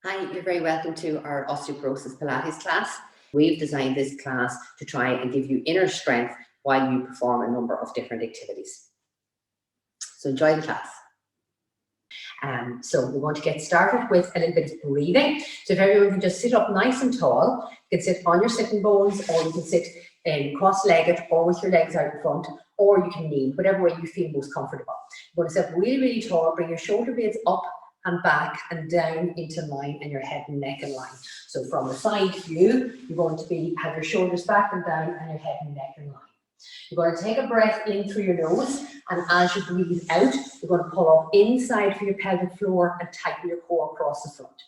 Hi, you're very welcome to our Osteoporosis Pilates class. We've designed this class to try and give you inner strength while you perform a number of different activities. So enjoy the class. So we're going to get started with a little bit of breathing. So if everyone can just sit up nice and tall, you can sit on your sitting bones, or you can sit cross-legged or with your legs out in front, or you can kneel, whatever way you feel most comfortable. You're going to sit really, really tall, bring your shoulder blades up and back and down into line, and your head and neck in line. So from the side view, you're going to have your shoulders back and down and your head and neck in line. You're going to take a breath in through your nose, and as you breathe out, you're going to pull up inside for your pelvic floor and tighten your core across the front.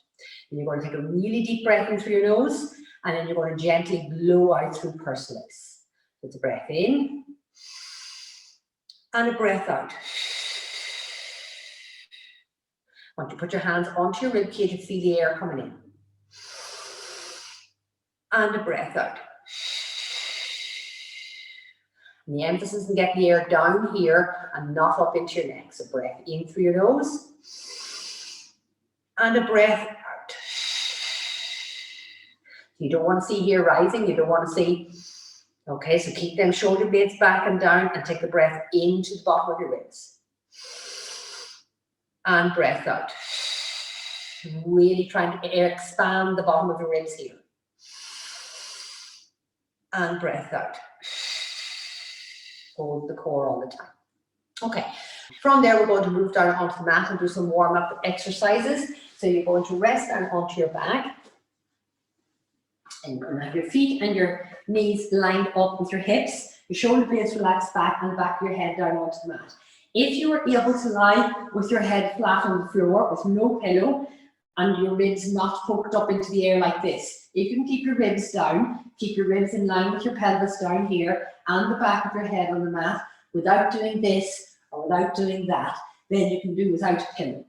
Then you're going to take a really deep breath in through your nose, and then you're going to gently blow out through pursed lips. So it's a breath in and a breath out. I want you to put your hands onto your rib cage and feel the air coming in. And a breath out. And the emphasis is to get the air down here and not up into your neck. So breath in through your nose. And a breath out. You don't want to see here rising. You don't want to see. Okay, so keep them shoulder blades back and down and take the breath into the bottom of your ribs. And breath out. Really trying to expand the bottom of your ribs here. And breath out. Hold the core all the time. Okay, from there we're going to move down onto the mat and do some warm-up exercises. So you're going to rest down onto your back. And you're going to have your feet and your knees lined up with your hips. Your shoulder blades relaxed back and the back of your head down onto the mat. If you are able to lie with your head flat on the floor with no pillow and your ribs not poked up into the air like this, if you can keep your ribs down, keep your ribs in line with your pelvis down here and the back of your head on the mat without doing this or without doing that, then you can do without a pillow.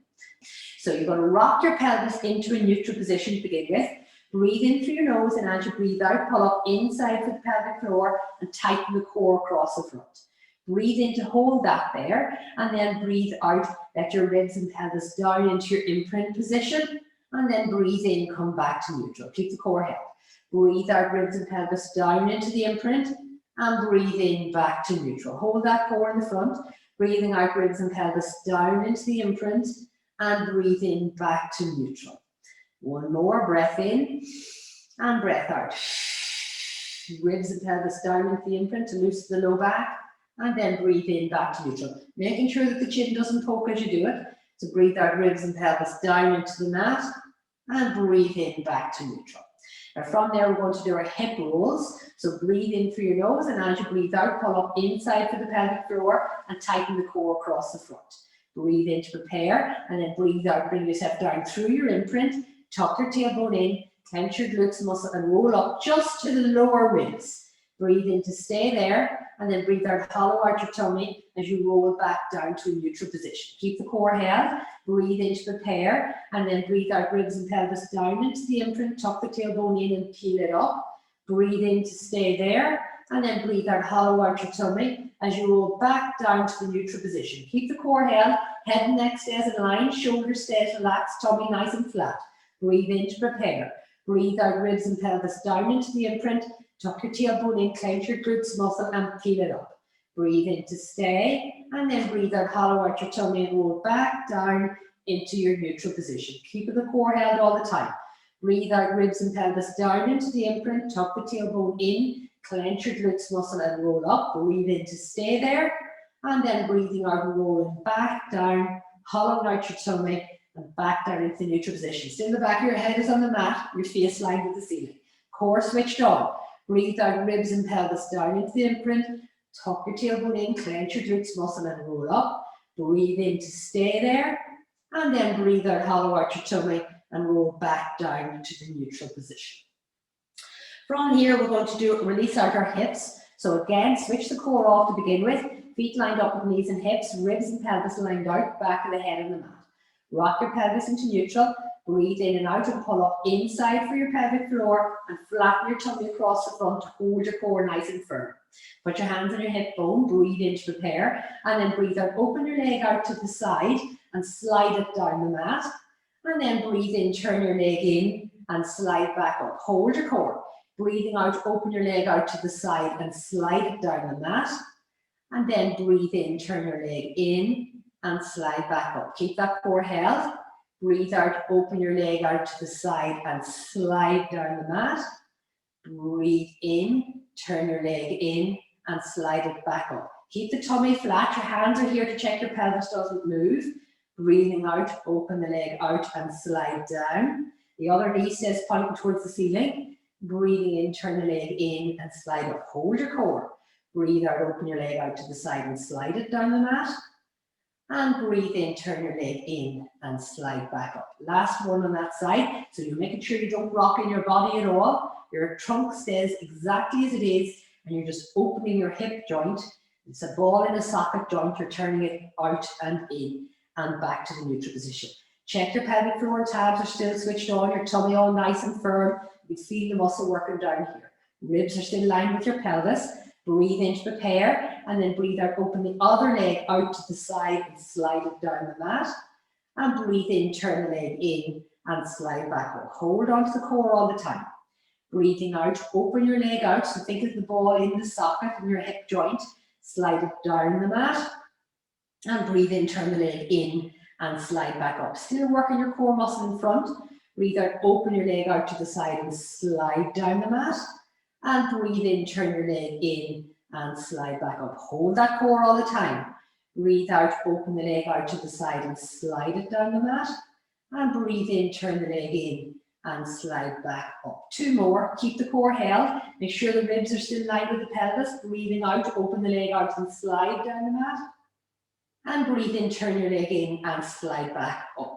So you're going to rock your pelvis into a neutral position to begin with. Breathe in through your nose, and as you breathe out, pull up inside for the pelvic floor and tighten the core across the front. Breathe in to hold that there, and then breathe out, let your ribs and pelvis down into your imprint position, and then breathe in, come back to neutral. Keep the core held. Breathe out, ribs and pelvis down into the imprint, and breathe in, back to neutral. Hold that core in the front, breathing out, ribs and pelvis down into the imprint, and breathe in, back to neutral. One more, breath in, and breath out. Ribs and pelvis down into the imprint to loosen the low back, and then breathe in, back to neutral. Making sure that the chin doesn't poke as you do it. So breathe out, ribs and pelvis down into the mat, and breathe in, back to neutral. Now from there, we're going to do our hip rolls. So breathe in through your nose, and as you breathe out, pull up inside for the pelvic floor and tighten the core across the front. Breathe in to prepare, and then breathe out, bring yourself down through your imprint, tuck your tailbone in, clench your glutes muscle, and roll up just to the lower ribs. Breathe in to stay there, and then breathe out, hollow out your tummy as you roll back down to a neutral position. Keep the core held, breathe in to prepare, and then breathe out, ribs and pelvis down into the imprint, tuck the tailbone in and peel it up. Breathe in to stay there, and then breathe out, hollow out your tummy as you roll back down to the neutral position. Keep the core held, head and neck stays in line, shoulders stays relaxed, tummy nice and flat. Breathe in to prepare. Breathe out, ribs and pelvis down into the imprint, tuck your tailbone in, clench your glutes muscle and peel it up. Breathe in to stay, and then breathe out, hollow out your tummy and roll back down into your neutral position. Keep the core held all the time. Breathe out, ribs and pelvis down into the imprint, tuck the tailbone in, clench your glutes muscle and roll up. Breathe in to stay there, and then breathing out and rolling back down, hollowing out your tummy and back down into the neutral position. Still the back of your head is on the mat, your face lined with the ceiling. Core switched on. Breathe out, ribs and pelvis down into the imprint, tuck your tailbone in, clench your glutes muscle and roll up. Breathe in to stay there, and then breathe out, hollow out your tummy and roll back down into the neutral position. From here, we're going to release out our hips. So again, switch the core off to begin with. Feet lined up with knees and hips, ribs and pelvis lined out, back of the head on the mat. Rock your pelvis into neutral. Breathe in and out and pull up inside for your pelvic floor and flatten your tummy across the front to hold your core nice and firm. Put your hands on your hip bone, breathe in to prepare, and then breathe out. Open your leg out to the side and slide it down the mat. And then breathe in, turn your leg in and slide back up. Hold your core. Breathing out, open your leg out to the side and slide it down the mat. And then breathe in, turn your leg in and slide back up. Keep that core held. Breathe out, open your leg out to the side and slide down the mat. Breathe in, turn your leg in and slide it back up. Keep the tummy flat. Your hands are here to check your pelvis doesn't move. Breathing out, open the leg out and slide down. The other knee stays pointing towards the ceiling. Breathing in, turn the leg in and slide up. Hold your core. Breathe out, open your leg out to the side and slide it down the mat. And breathe in, turn your leg in and slide back up. Last one on that side. So you're making sure you don't rock in your body at all. Your trunk stays exactly as it is and you're just opening your hip joint. It's a ball in a socket joint. You're turning it out and in and back to the neutral position. Check your pelvic floor tabs are still switched on, your tummy all nice and firm. You can feel the muscle working down here. Ribs are still lined with your pelvis. Breathe in to prepare and then breathe out, open the other leg out to the side and slide it down the mat. And breathe in, turn the leg in and slide back up. Hold on to the core all the time. Breathing out, open your leg out. So think of the ball in the socket in your hip joint. Slide it down the mat. And breathe in, turn the leg in and slide back up. Still working your core muscle in front. Breathe out, open your leg out to the side and slide down the mat. And breathe in, turn your leg in and slide back up. Hold that core all the time. Breathe out, open the leg out to the side and slide it down the mat. And breathe in, turn the leg in and slide back up. Two more. Keep the core held. Make sure the ribs are still lined with the pelvis. Breathing out, open the leg out and slide down the mat. And breathe in, turn your leg in and slide back up.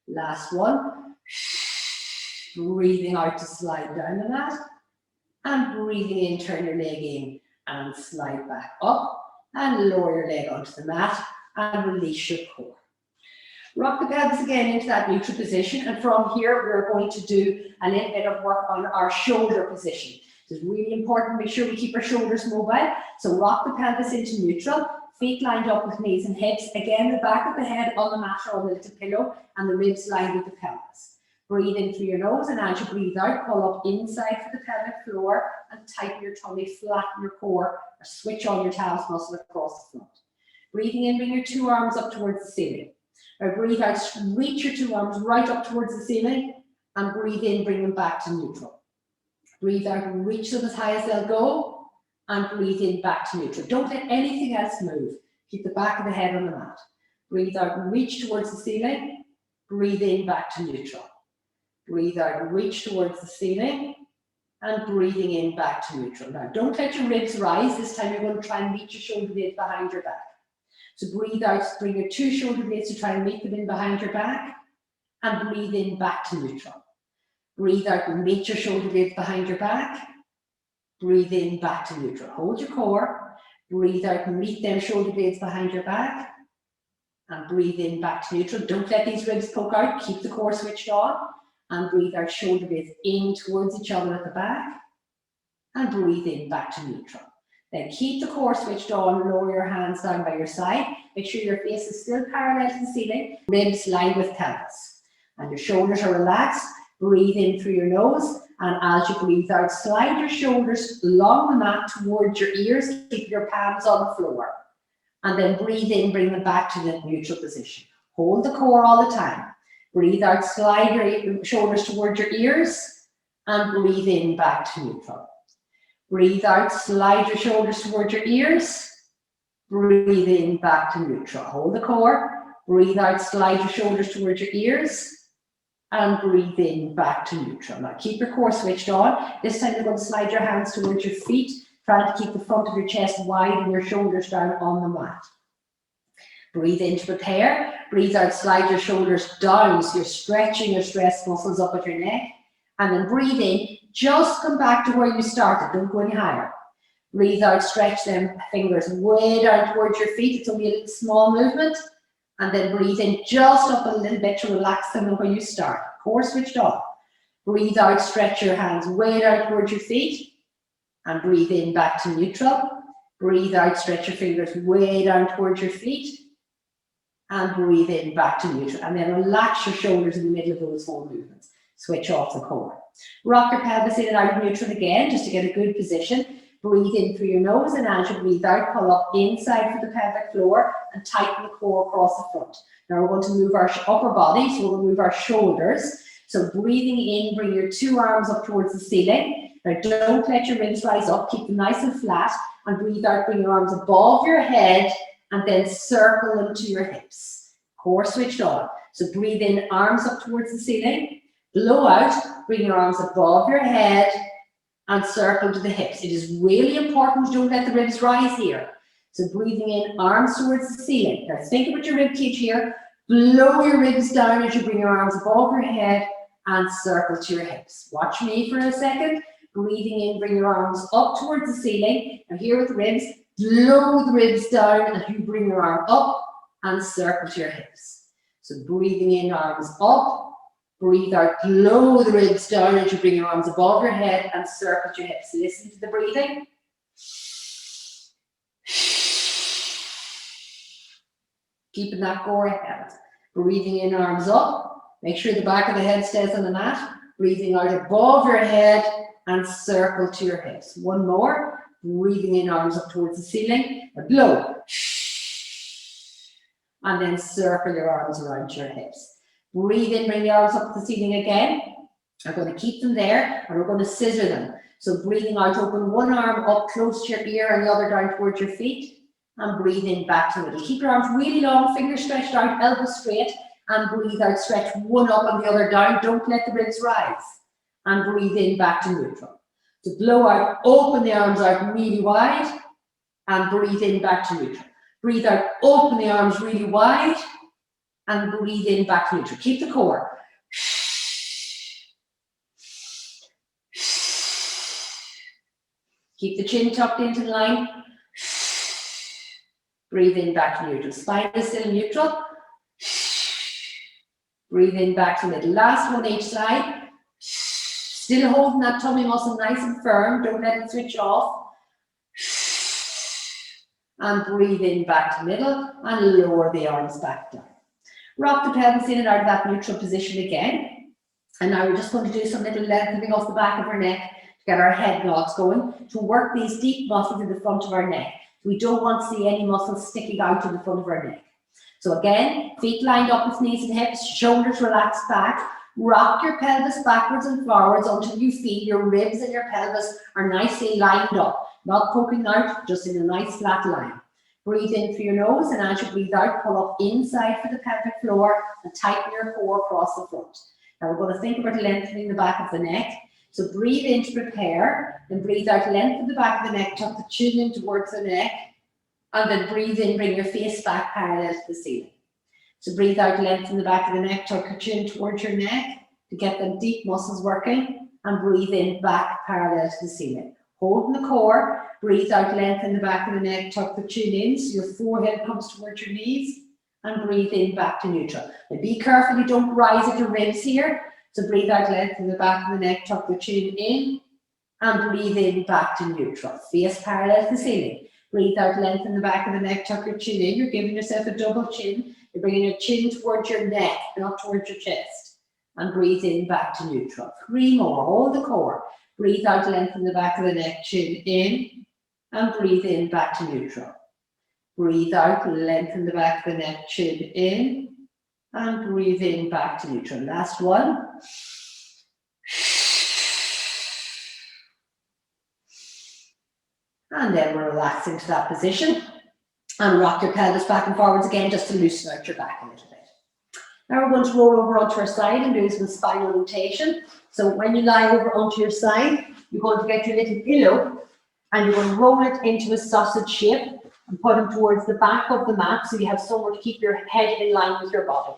Last one. Breathing out to slide down the mat. And breathing in, turn your leg in and slide back up. And lower your leg onto the mat and release your core. Rock the pelvis again into that neutral position. And from here, we're going to do a little bit of work on our shoulder position. It's really important to make sure we keep our shoulders mobile. So rock the pelvis into neutral. Feet lined up with knees and hips. Again, the back of the head on the mat or on the little pillow and the ribs lined with the pelvis. Breathe in through your nose and as you breathe out, pull up inside for the pelvic floor and tighten your tummy, flatten your core or switch on your talus muscle across the front. Breathing in, bring your two arms up towards the ceiling. Now breathe out, reach your two arms right up towards the ceiling and breathe in, bring them back to neutral. Breathe out and reach them as high as they'll go. And breathe in back to neutral. Don't let anything else move. Keep the back of the head on the mat. Breathe out and reach towards the ceiling. Breathe in back to neutral. Breathe out and reach towards the ceiling. And breathing in back to neutral. Now don't let your ribs rise. This time you're going to try and meet your shoulder blades behind your back. So breathe out, bring your two shoulder blades to try and meet them in behind your back. And breathe in back to neutral. Breathe out and meet your shoulder blades behind your back. Breathe in back to neutral. Hold your core. Breathe out and meet them shoulder blades behind your back. And breathe in back to neutral. Don't let these ribs poke out. Keep the core switched on. And breathe out, shoulder blades in towards each other at the back. And breathe in back to neutral. Then keep the core switched on. Lower your hands down by your side. Make sure your face is still parallel to the ceiling. Ribs lined with pelvis. And your shoulders are relaxed. Breathe in through your nose. And as you breathe out, slide your shoulders along the mat towards your ears. Keep your palms on the floor. And then breathe in, bring them back to the neutral position. Hold the core all the time. Breathe out, slide your shoulders towards your ears. And breathe in back to neutral. Breathe out, slide your shoulders towards your ears. Breathe in back to neutral. Hold the core. Breathe out, slide your shoulders towards your ears. And breathe in back to neutral. Now keep your core switched on. This time you're going to slide your hands towards your feet, trying to keep the front of your chest wide and your shoulders down on the mat. Breathe in to prepare. Breathe out, slide your shoulders down so you're stretching your stress muscles up at your neck. And then breathe in, just come back to where you started, don't go any higher. Breathe out, stretch them fingers way down towards your feet. It's only a little small movement. And then breathe in just up a little bit to relax them where you start. Core switched on. Breathe out, stretch your hands way down towards your feet. And breathe in back to neutral. Breathe out, stretch your fingers way down towards your feet. and breathe in back to neutral. And then relax your shoulders in the middle of those 4 movements. Switch off the core. Rock your pelvis in and out of neutral again, just to get a good position. Breathe in through your nose, and as you breathe out, pull up inside for the pelvic floor and tighten the core across the front. Now we're going to move our upper body, so we'll move our shoulders. So breathing in, bring your 2 arms up towards the ceiling. Now don't let your ribs rise up, keep them nice and flat, and breathe out, bring your arms above your head, and then circle them to your hips. Core switched on. So breathe in, arms up towards the ceiling. Blow out, bring your arms above your head, and circle to the hips. It is really important you don't let the ribs rise here. So breathing in, arms towards the ceiling. Now think about your rib cage here. Blow your ribs down as you bring your arms above your head and circle to your hips. Watch me for a second. Breathing in, bring your arms up towards the ceiling. Now here with the ribs, blow the ribs down as you bring your arm up and circle to your hips. So breathing in, arms up. Breathe out, blow the ribs down as you bring your arms above your head and circle to your hips. Listen to the breathing. Keeping that core held. Breathing in, arms up. Make sure the back of the head stays on the mat. Breathing out above your head and circle to your hips. One more. Breathing in, arms up towards the ceiling. A blow. And then circle your arms around your hips. Breathe in, bring the arms up to the ceiling again. We're going to keep them there and we're going to scissor them. So breathing out, open one arm up close to your ear and the other down towards your feet. And breathe in back to the middle. Keep your arms really long, fingers stretched out, elbows straight. And breathe out, stretch one up and the other down. Don't let the ribs rise. And breathe in back to neutral. So blow out, open the arms out really wide. And breathe in back to neutral. Breathe out, open the arms really wide. And breathe in back to neutral. Keep the core. Keep the chin tucked into the line. Breathe in back to neutral. Spine is still neutral. Breathe in back to middle. Last one each side. Still holding that tummy muscle nice and firm. Don't let it switch off. And breathe in back to middle and lower the arms back down. Rock the pelvis in and out of that neutral position again. And now we're just going to do some little lengthening off the back of our neck to get our head nods going, to work these deep muscles in the front of our neck. We don't want to see any muscles sticking out in the front of our neck. So again, feet lined up with knees and hips, shoulders relaxed back. Rock your pelvis backwards and forwards until you feel your ribs and your pelvis are nicely lined up, not poking out, just in a nice flat line. Breathe in through your nose, and as you breathe out, pull up inside for the pelvic floor and tighten your core across the front. Now we're going to think about lengthening the back of the neck. So breathe in to prepare, then breathe out, lengthen the back of the neck, tuck the chin in towards the neck, and then breathe in, bring your face back parallel to the ceiling. So breathe out, lengthen the back of the neck, tuck your chin towards your neck to get them deep muscles working, and breathe in back parallel to the ceiling. Holding the core, breathe out, lengthen the back of the neck, tuck the chin in so your forehead comes towards your knees, and breathe in back to neutral. Now be careful you don't rise at your ribs here. So breathe out, lengthen the back of the neck, tuck the chin in, and breathe in back to neutral. Face parallel to the ceiling. Breathe out, lengthen the back of the neck, tuck your chin in. You're giving yourself a double chin. You're bringing your chin towards your neck, not towards your chest. And breathe in back to neutral. 3 more. Hold the core. Breathe out, lengthen the back of the neck, chin in, and breathe in back to neutral. Breathe out, lengthen the back of the neck, chin in, and breathe in back to neutral. Last one. And then we're relaxing to that position. And rock your pelvis back and forwards again just to loosen out your back a little bit. Now we're going to roll over onto our side and do some spinal rotation. So when you lie over onto your side, you're going to get your little pillow and you're going to roll it into a sausage shape and put them towards the back of the mat so you have somewhere to keep your head in line with your body.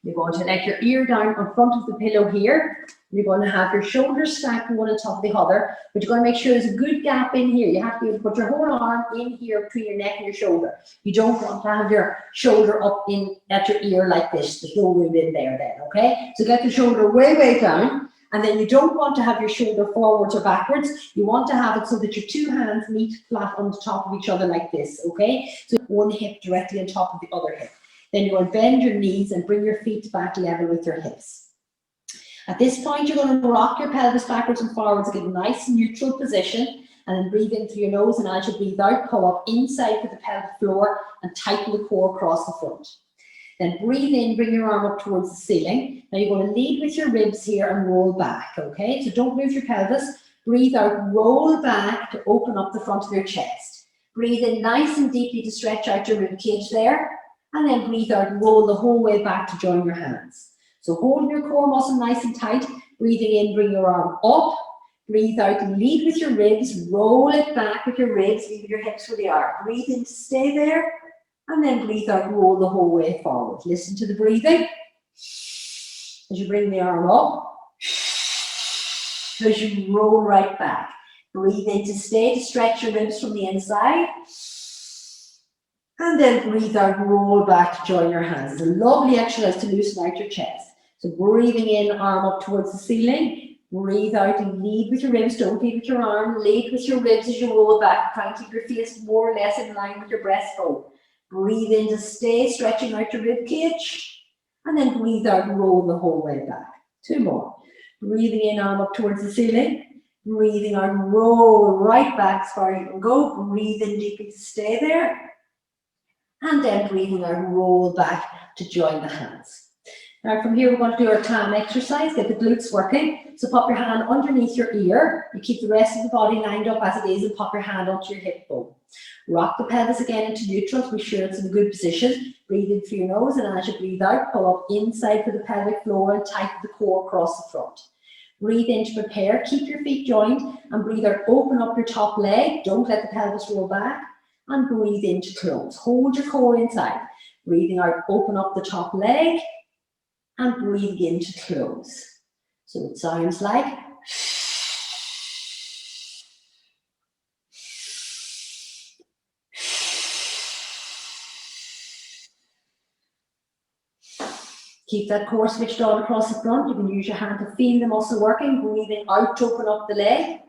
You're going to let your ear down in front of the pillow here. You're going to have your shoulders stacked one on top of the other, but you're going to make sure there's a good gap in here. You have to be able to put your whole arm in here between your neck and your shoulder. You don't want to have your shoulder up in at your ear like this. There's no room in there then, okay? So get the shoulder way, way down, and then you don't want to have your shoulder forwards or backwards. You want to have it so that your 2 hands meet flat on the top of each other like this, okay? So one hip directly on top of the other hip. Then you're going to bend your knees and bring your feet back level with your hips. At this point, you're going to rock your pelvis backwards and forwards, get a nice neutral position, and then breathe in through your nose, and as you breathe out, pull up inside with the pelvic floor and tighten the core across the front. Then breathe in, bring your arm up towards the ceiling. Now you're going to lead with your ribs here and roll back, okay? So don't move your pelvis. Breathe out, roll back to open up the front of your chest. Breathe in nice and deeply to stretch out your rib cage there. And then breathe out, roll the whole way back to join your hands. So hold your core muscle nice and tight. Breathing in, bring your arm up. Breathe out, lead with your ribs. Roll it back with your ribs, leave your hips where they are. Breathe in to stay there. And then breathe out, roll the whole way forward. Listen to the breathing. As you bring the arm up. As you roll right back. Breathe in to stay, to stretch your ribs from the inside. And then breathe out, roll back to join your hands. It's a lovely exercise to loosen out your chest. So breathing in, arm up towards the ceiling. Breathe out and lead with your ribs. Don't lead with your arm. Lead with your ribs as you roll back. Try and keep your face more or less in line with your breastbone. Breathe in to stay, stretching out your rib cage. And then breathe out and roll the whole way back. 2 more. Breathing in, arm up towards the ceiling. Breathing out, roll right back as far as you can go. Breathe in deeply to stay there. And then breathing out, roll back to join the hands. Now from here, we're going to do our clam exercise, get the glutes working. So pop your hand underneath your ear. You keep the rest of the body lined up as it is and pop your hand onto your hip bone. Rock the pelvis again into neutral to be sure it's in a good position. Breathe in through your nose, and as you breathe out, pull up inside for the pelvic floor and tighten the core across the front. Breathe in to prepare, keep your feet joined, and breathe out, open up your top leg. Don't let the pelvis roll back. And breathe in to close. Hold your core inside. Breathing out, open up the top leg. And breathe in to close. So it sounds like. Keep that core switched on across the front. You can use your hand to feel the muscle working. Breathing out to open up the leg.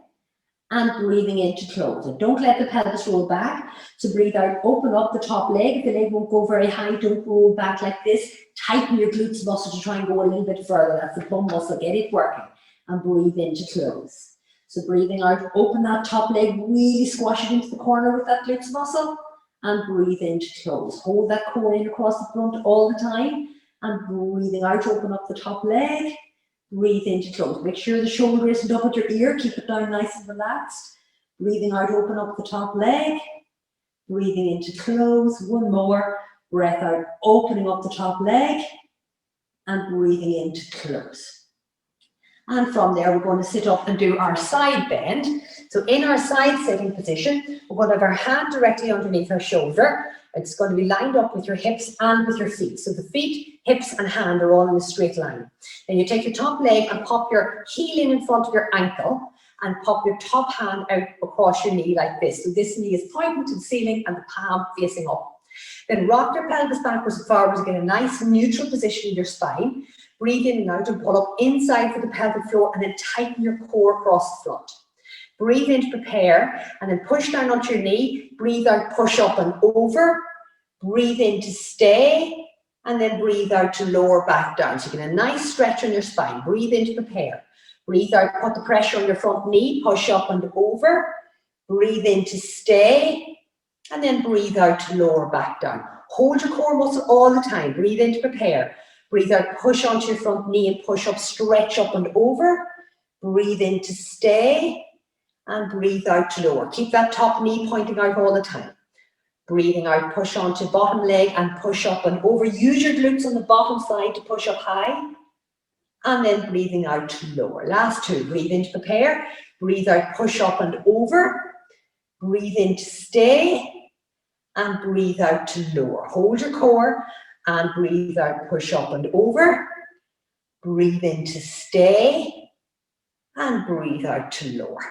And breathing in to close. And don't let the pelvis roll back. So breathe out, open up the top leg. If the leg won't go very high, don't roll back like this. Tighten your glutes muscle to try and go a little bit further. That's the bum muscle, get it working. And breathe in to close. So breathing out, open that top leg, really squash it into the corner with that glutes muscle. And breathe in to close. Hold that core in across the front all the time. And breathing out, open up the top leg. Breathe in to close. Make sure the shoulder isn't up at your ear. Keep it down nice and relaxed. Breathing out, open up the top leg. Breathing in to close. 1 more. Breath out, opening up the top leg. And breathing in to close. And from there, we're going to sit up and do our side bend. So in our side sitting position, we're going to have our hand directly underneath our shoulder. It's going to be lined up with your hips and with your feet. So the feet, hips and hand are all in a straight line. Then you take your top leg and pop your heel in front of your ankle and pop your top hand out across your knee like this. So this knee is pointing to the ceiling and the palm facing up. Then rock your pelvis backwards and forwards, get a nice neutral position in your spine. Breathe in and out and pull up inside for the pelvic floor and then tighten your core across the front. Breathe in to prepare and then push down onto your knee. Breathe out, push up and over. Breathe in to stay and then breathe out to lower back down. So you get a nice stretch on your spine. Breathe in to prepare. Breathe out, put the pressure on your front knee, push up and over. Breathe in to stay and then breathe out to lower back down. Hold your core muscle all the time. Breathe in to prepare. Breathe out, push onto your front knee and push up, stretch up and over. Breathe in to stay and breathe out to lower. Keep that top knee pointing out all the time. Breathing out, push onto bottom leg and push up and over. Use your glutes on the bottom side to push up high. And then breathing out to lower. Last 2. Breathe in to prepare. Breathe out, push up and over. Breathe in to stay. And breathe out to lower. Hold your core and breathe out, push up and over. Breathe in to stay. And breathe out to lower.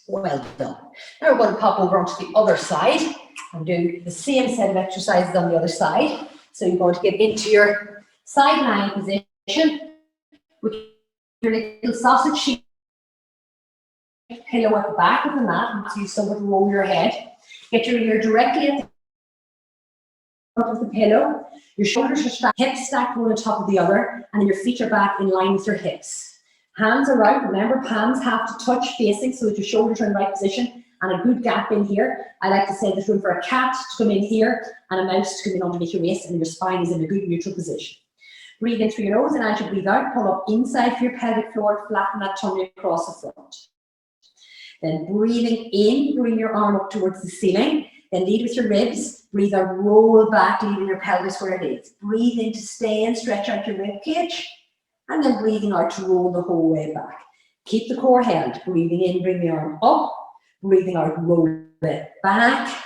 Well done. Now we're going to pop over onto the other side and do the same set of exercises on the other side. So you're going to get into your side lying position with your little sausage sheet pillow at the back of the mat and use somewhere to roll your head. Get your ear directly at of the pillow. Your shoulders are stacked, hips stacked one on top of the other, and then your feet are back in line with your hips. Hands are out. Remember, palms have to touch facing so that your shoulders are in the right position, and a good gap in here. I like to say there's room for a cat to come in here and a mouse to come in underneath your waist, and your spine is in a good neutral position. Breathe in through your nose, and as you breathe out, pull up inside for your pelvic floor, flatten that tummy across the front. Then breathing in, bring your arm up towards the ceiling. Then lead with your ribs. Breathe out, roll back, leaving your pelvis where it is. Breathe in to stay and stretch out your rib cage. And then breathing out to roll the whole way back. Keep the core held. Breathing in, bring the arm up. Breathing out, roll it back.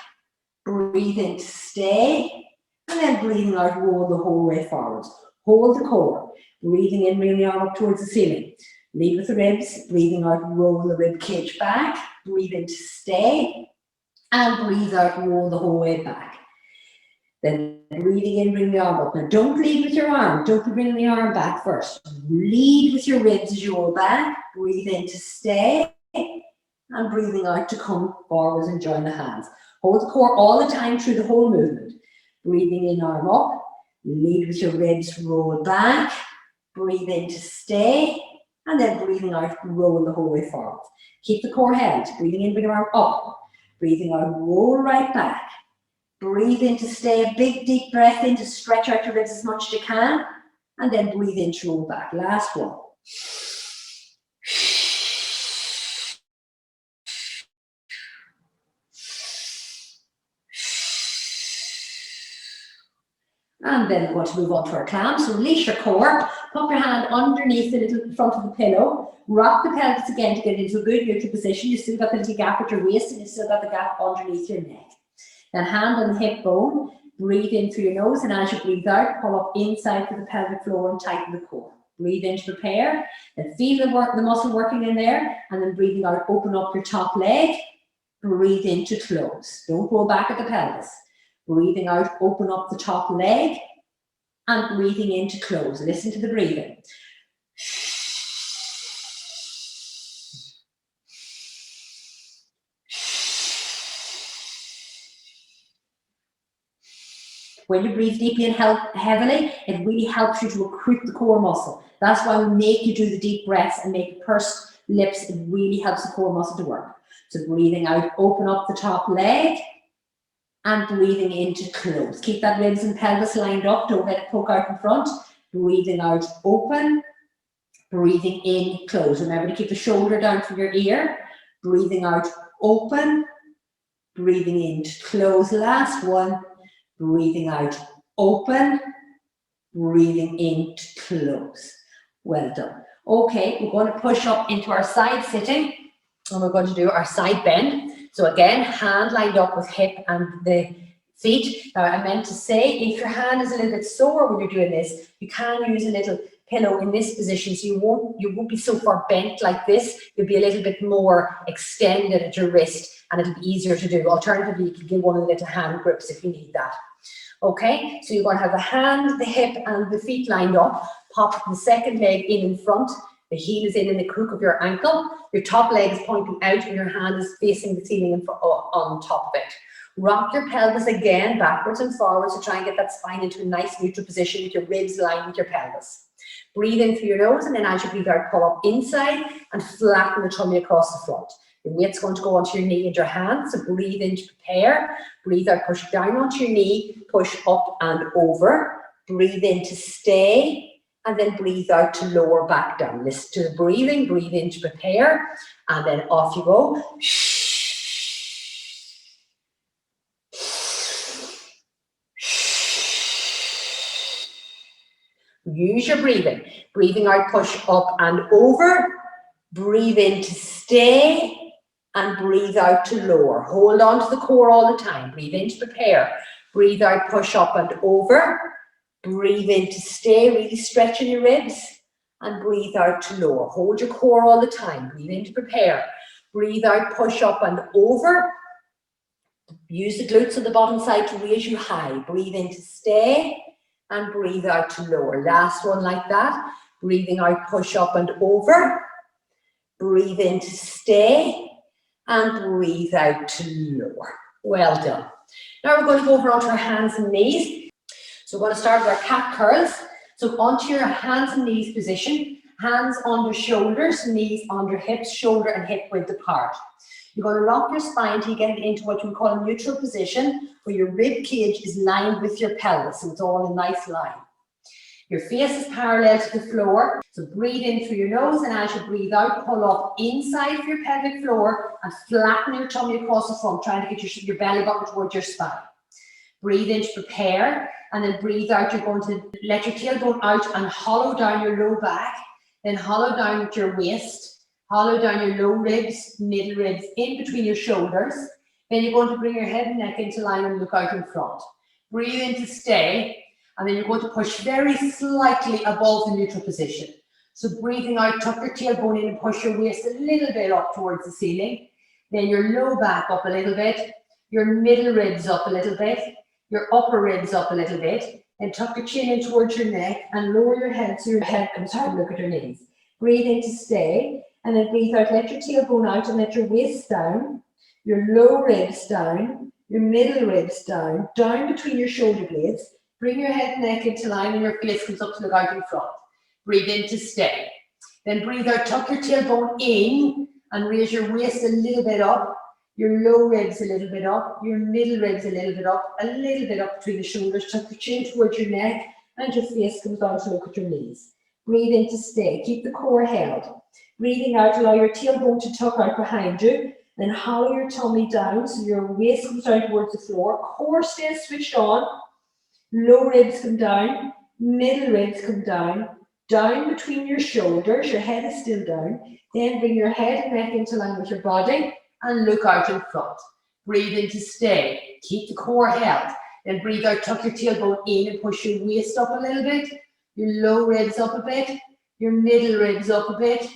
Breathe in to stay. And then breathing out, roll the whole way forwards. Hold the core. Breathing in, bring the arm up towards the ceiling. Lead with the ribs. Breathing out, roll the rib cage back. Breathe in to stay. And breathe out, roll the whole way back. Then breathing in, bring the arm up. Now don't lead with your arm. Don't be bringing the arm back first. Lead with your ribs as you roll back. Breathe in to stay. And breathing out to come forwards and join the hands. Hold the core all the time through the whole movement. Breathing in, arm up. Lead with your ribs, roll back. Breathe in to stay. And then breathing out, roll the whole way forward. Keep the core held. Breathing in, bring your arm up. Breathing out, roll right back. Breathe in to stay, a big deep breath in to stretch out your ribs as much as you can. And then breathe in to roll back. Last one. And then we're going to move on to our clamps. So release your core, pop your hand underneath the little front of the pillow, rock the pelvis again to get into a good neutral position. You still got the little gap at your waist and you still got the gap underneath your neck. Then hand on the hip bone, breathe in through your nose, and as you breathe out, pull up inside to the pelvic floor and tighten the core. Breathe in to prepare, then feel the muscle working in there, and then breathing out, open up your top leg, breathe in to close. Don't roll back at the pelvis. Breathing out, open up the top leg, and breathing in to close. Listen to the breathing. When you breathe deeply and heavily, it really helps you to recruit the core muscle. That's why we make you do the deep breaths and make pursed lips. It really helps the core muscle to work. So breathing out, open up the top leg, and breathing in to close. Keep that ribs and pelvis lined up. Don't let it poke out in front. Breathing out, open. Breathing in, close. Remember to keep the shoulder down from your ear. Breathing out, open. Breathing in to close. Last one. Breathing out, open. Breathing in to close. Well done. Okay, we're going to push up into our side sitting. And we're going to do our side bend. So again, hand lined up with hip and the feet. Now I meant to say, if your hand is a little bit sore when you're doing this, you can use a little pillow in this position, so you won't be so far bent like this. You'll be a little bit more extended at your wrist, and it'll be easier to do. Alternatively, you can give one of the little hand grips if you need that. Okay, so you're going to have the hand, the hip, and the feet lined up. Pop the second leg in front. The heel is in the crook of your ankle. Your top leg is pointing out and your hand is facing the ceiling on top of it. Rock your pelvis again backwards and forwards to try and get that spine into a nice neutral position with your ribs lined with your pelvis. Breathe in through your nose, and then as you breathe out, pull up inside and flatten the tummy across the front. Your weight's going to go onto your knee and your hand, so breathe in to prepare. Breathe out, push down onto your knee, push up and over. Breathe in to stay. And then breathe out to lower back down. Listen to the breathing, breathe in to prepare, and then off you go. Use your breathing. Breathing out, push up and over. Breathe in to stay, and breathe out to lower. Hold on to the core all the time. Breathe in to prepare. Breathe out, push up and over. Breathe in to stay, really stretching your ribs, and breathe out to lower. Hold your core all the time. Breathe in to prepare. Breathe out, push up and over. Use the glutes on the bottom side to raise you high. Breathe in to stay, and breathe out to lower. Last one like that. Breathing out, push up and over. Breathe in to stay, and breathe out to lower. Well done. Now we're going to go over onto our hands and knees. So we're going to start with our cat curls. So onto your hands and knees position, hands under shoulders, knees under hips, shoulder and hip width apart. You're going to rock your spine till you get into what we call a neutral position, where your rib cage is lined with your pelvis, so it's all in a nice line. Your face is parallel to the floor, so breathe in through your nose, and as you breathe out, pull up inside of your pelvic floor and flatten your tummy across the front, trying to get your belly button towards your spine. Breathe in to prepare, and then breathe out. You're going to let your tailbone out and hollow down your low back, then hollow down at your waist, hollow down your low ribs, middle ribs, in between your shoulders. Then you're going to bring your head and neck into line and look out in front. Breathe in to stay, and then you're going to push very slightly above the neutral position. So breathing out, tuck your tailbone in and push your waist a little bit up towards the ceiling. Then your low back up a little bit, your middle ribs up a little bit, your upper ribs up a little bit, and tuck your chin in towards your neck and lower your head so your head comes out and look at your knees. Breathe in to stay, and then breathe out, let your tailbone out and let your waist down, your low ribs down, your middle ribs down, down between your shoulder blades. Bring your head and neck into line and your face comes up to look out in front. Breathe in to stay. Then breathe out, tuck your tailbone in and raise your waist a little bit up, your low ribs a little bit up, your middle ribs a little bit up between the shoulders. Tuck your chin towards your neck and your face comes down to look at your knees. Breathe in to stay. Keep the core held. Breathing out, allow your tailbone to tuck out behind you. Then hollow your tummy down so your waist comes down towards the floor. Core stays switched on. Low ribs come down. Middle ribs come down. Down between your shoulders. Your head is still down. Then bring your head and neck into line with your body and look out in front. Breathe in to stay. Keep the core held. Then breathe out, tuck your tailbone in and push your waist up a little bit. Your low ribs up a bit. Your middle ribs up a bit.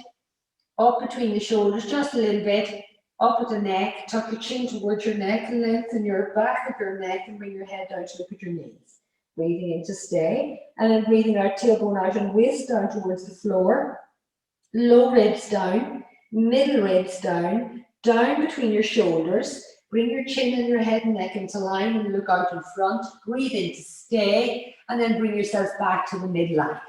Up between the shoulders just a little bit. Up at the neck. Tuck your chin towards your neck. Lengthen your back of your neck and bring your head down to look at your knees. Breathing in to stay. And then breathing out, tailbone out and waist down towards the floor. Low ribs down. Middle ribs down. Down between your shoulders. Bring your chin and your head and neck into line and look out in front. Breathe in to stay, and then bring yourself back to the midline.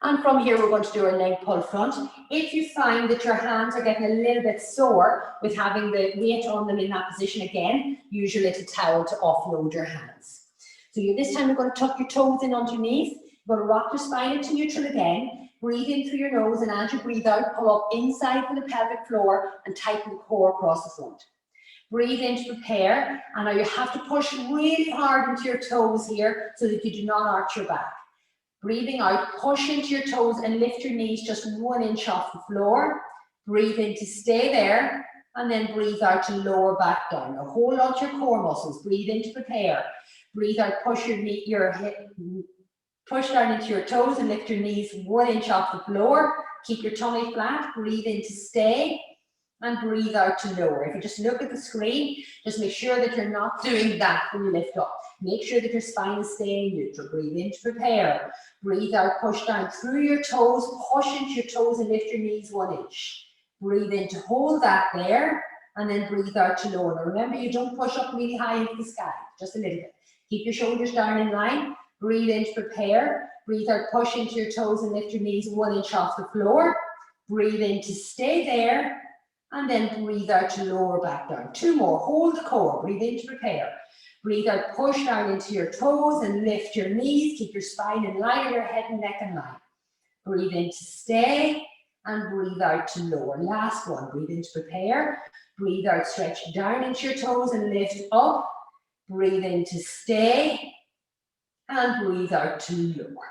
And from here, we're going to do our leg pull front. If you find that your hands are getting a little bit sore with having the weight on them in that position again, use your little towel to offload your hands. So this time, you're going to tuck your toes in underneath. You're going to rock your spine into neutral again. Breathe in through your nose, and as you breathe out, pull up inside from the pelvic floor and tighten the core across the front. Breathe in to prepare, and now you have to push really hard into your toes here so that you do not arch your back. Breathing out, push into your toes and lift your knees just 1 inch off the floor. Breathe in to stay there, and then breathe out to lower back down. Now hold on to your core muscles. Breathe in to prepare. Breathe out, push your hip, push down into your toes and lift your knees 1 inch off the floor. Keep your tummy flat. Breathe in to stay. And breathe out to lower. If you just look at the screen, just make sure that you're not doing that when you lift up. Make sure that your spine is staying neutral. Breathe in to prepare. Breathe out, push down through your toes, push into your toes and lift your knees 1 inch. Breathe in to hold that there, and then breathe out to lower. Now remember, you don't push up really high into the sky, just a little bit. Keep your shoulders down in line. Breathe in to prepare. Breathe out, push into your toes and lift your knees 1 inch off the floor. Breathe in to stay there. And then breathe out to lower back down. 2 more. Hold the core. Breathe in to prepare. Breathe out, push down into your toes and lift your knees. Keep your spine in line and your head and neck in line. Breathe in to stay and breathe out to lower. Last one. Breathe in to prepare. Breathe out, stretch down into your toes and lift up. Breathe in to stay and breathe out to lower.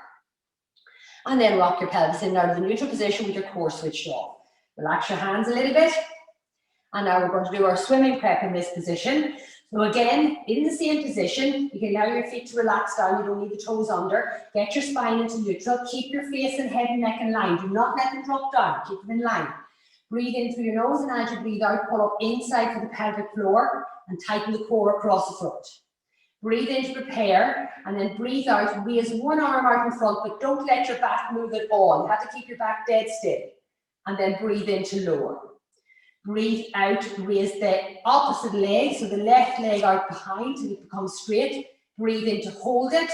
And then rock your pelvis in out of the neutral position with your core switched off. Relax your hands a little bit. And now we're going to do our swimming prep in this position. So again, in the same position, you can allow your feet to relax down. You don't need the toes under. Get your spine into neutral. Keep your face and head and neck in line. Do not let them drop down. Keep them in line. Breathe in through your nose, and as you breathe out, pull up inside to the pelvic floor and tighten the core across the front. Breathe in to prepare, and then breathe out. Raise one arm out in front, but don't let your back move at all. You have to keep your back dead still. And then breathe in to lower. Breathe out, raise the opposite leg, so the left leg out behind till it becomes straight. Breathe in to hold it,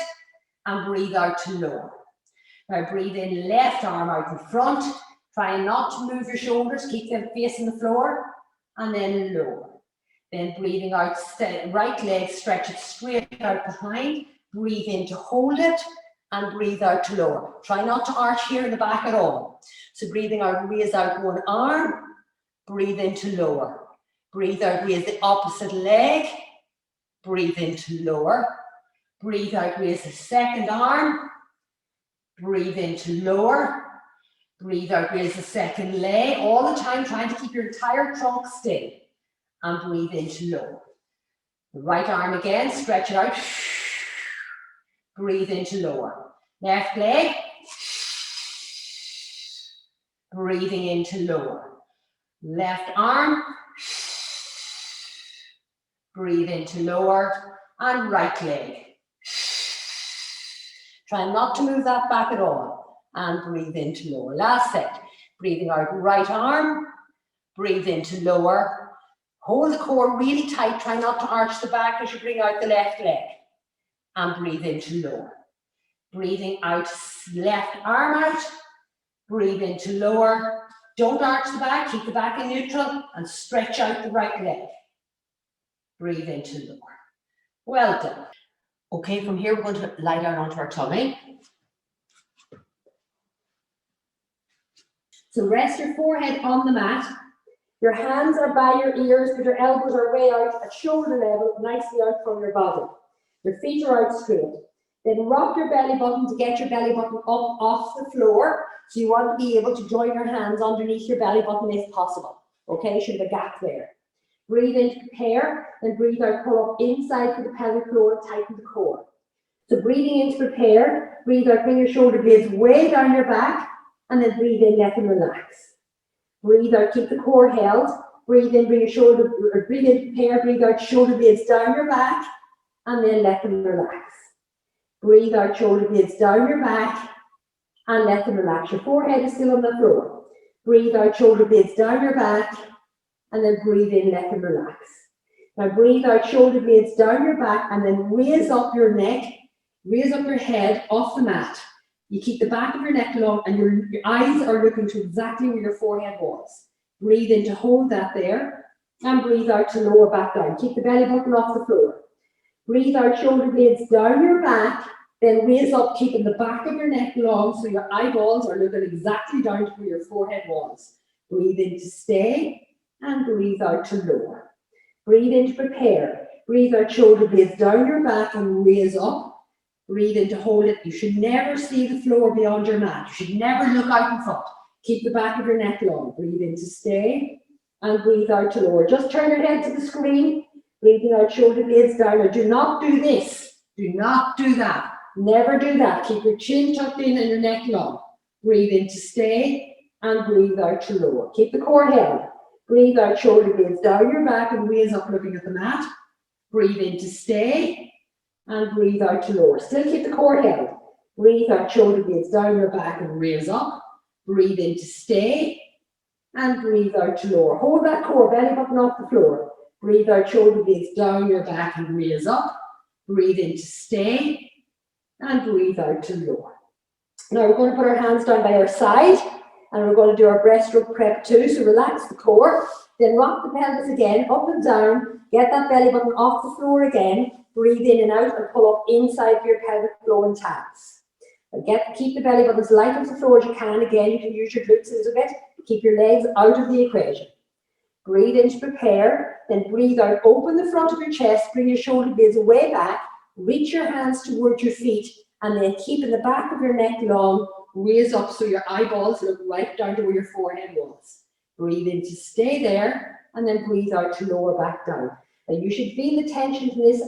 and breathe out to lower. Now breathe in, left arm out in front. Try not to move your shoulders, keep them facing the floor, and then lower. Then breathing out, right leg, stretch it straight out behind. Breathe in to hold it, and breathe out to lower. Try not to arch here in the back at all. So breathing out, raise out one arm. Breathe in to lower. Breathe out, raise the opposite leg. Breathe in to lower. Breathe out, raise the second arm. Breathe in to lower. Breathe out, raise the second leg. All the time trying to keep your entire trunk still. And breathe in to lower. The right arm again, stretch it out. Breathe in to lower. Left leg. Breathing in to lower. Left arm, breathe into lower, and right leg. Try not to move that back at all, and breathe into lower. Last set, breathing out right arm, breathe into lower. Hold the core really tight, try not to arch the back as you bring out the left leg, and breathe into lower. Breathing out, left arm out, breathe into lower. Don't arch the back, keep the back in neutral, and stretch out the right leg. Breathe into lower. Well done. Okay, from here we're going to lie down onto our tummy. So rest your forehead on the mat. Your hands are by your ears, but your elbows are way out at shoulder level, nicely out from your body. Your feet are out straight. Then rock your belly button to get your belly button up off the floor. So you want to be able to join your hands underneath your belly button if possible. Okay, should have a gap there. Breathe in to prepare, then breathe out, pull up inside to the pelvic floor and tighten the core. So breathing in to prepare, breathe out, bring your shoulder blades way down your back, and then breathe in, let them relax. Breathe out, keep the core held. Breathe in, bring your shoulder, or breathe in to prepare, breathe out, shoulder blades down your back, and then let them relax. Breathe out, shoulder blades down your back, and let them relax. Your forehead is still on the floor. Breathe out, shoulder blades down your back, and then breathe in, let them relax. Now breathe out, shoulder blades down your back, and then raise up your neck, raise up your head off the mat. You keep the back of your neck long, and your eyes are looking to exactly where your forehead was. Breathe in to hold that there, and breathe out to lower back down. Keep the belly button off the floor. Breathe out, shoulder blades down your back, then raise up, keeping the back of your neck long so your eyeballs are looking exactly down to where your forehead was. Breathe in to stay, and breathe out to lower. Breathe in to prepare. Breathe out, shoulder blades down your back and raise up. Breathe in to hold it. You should never see the floor beyond your mat. You should never look out in front. Keep the back of your neck long. Breathe in to stay, and breathe out to lower. Just turn your head to the screen. Breathing out, shoulder blades down. Now do not do this. Do not do that. Never do that. Keep your chin tucked in and your neck long. Breathe in to stay, and breathe out to lower. Keep the core held. Breathe out, shoulder blades down your back and raise up looking at the mat. Breathe in to stay, and breathe out to lower. Still keep the core held. Breathe out, shoulder blades down your back and raise up. Breathe in to stay, and breathe out to lower. Hold that core, belly button off the floor. Breathe out, shoulder blades down your back and raise up. Breathe in to stay, and breathe out to lower. Now we're going to put our hands down by our side, and we're going to do our breaststroke prep too. So relax the core, then rock the pelvis again, up and down. Get that belly button off the floor again. Breathe in and out and pull up inside your pelvic floor and tabs. Keep the belly button as light off the floor as you can. Again, you can use your glutes a little bit. Keep your legs out of the equation. Breathe in to prepare, then breathe out. Open the front of your chest, bring your shoulder blades way back. Reach your hands towards your feet, and then keeping the back of your neck long, raise up so your eyeballs look right down to where your forehead was. Breathe in to stay there, and then breathe out to lower back down. Now you should feel the tension in this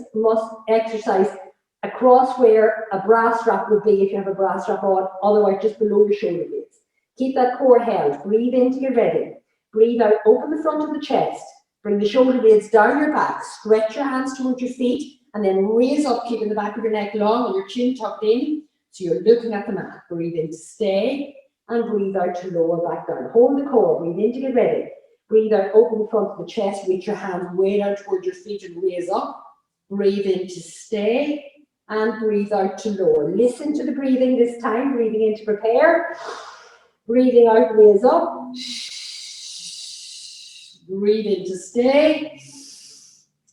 exercise across where a bra strap would be if you have a bra strap on, otherwise just below your shoulder blades. Keep that core held. Breathe in to get ready. Breathe out, open the front of the chest. Bring the shoulder blades down your back. Stretch your hands towards your feet, and then raise up, keeping the back of your neck long and your chin tucked in, so you're looking at the mat. Breathe in to stay, and breathe out to lower back down. Hold the core, breathe in to get ready. Breathe out, open the front of the chest, reach your hands way down towards your feet and raise up. Breathe in to stay and breathe out to lower. Listen to the breathing this time, breathing in to prepare. Breathing out, raise up. Breathe in to stay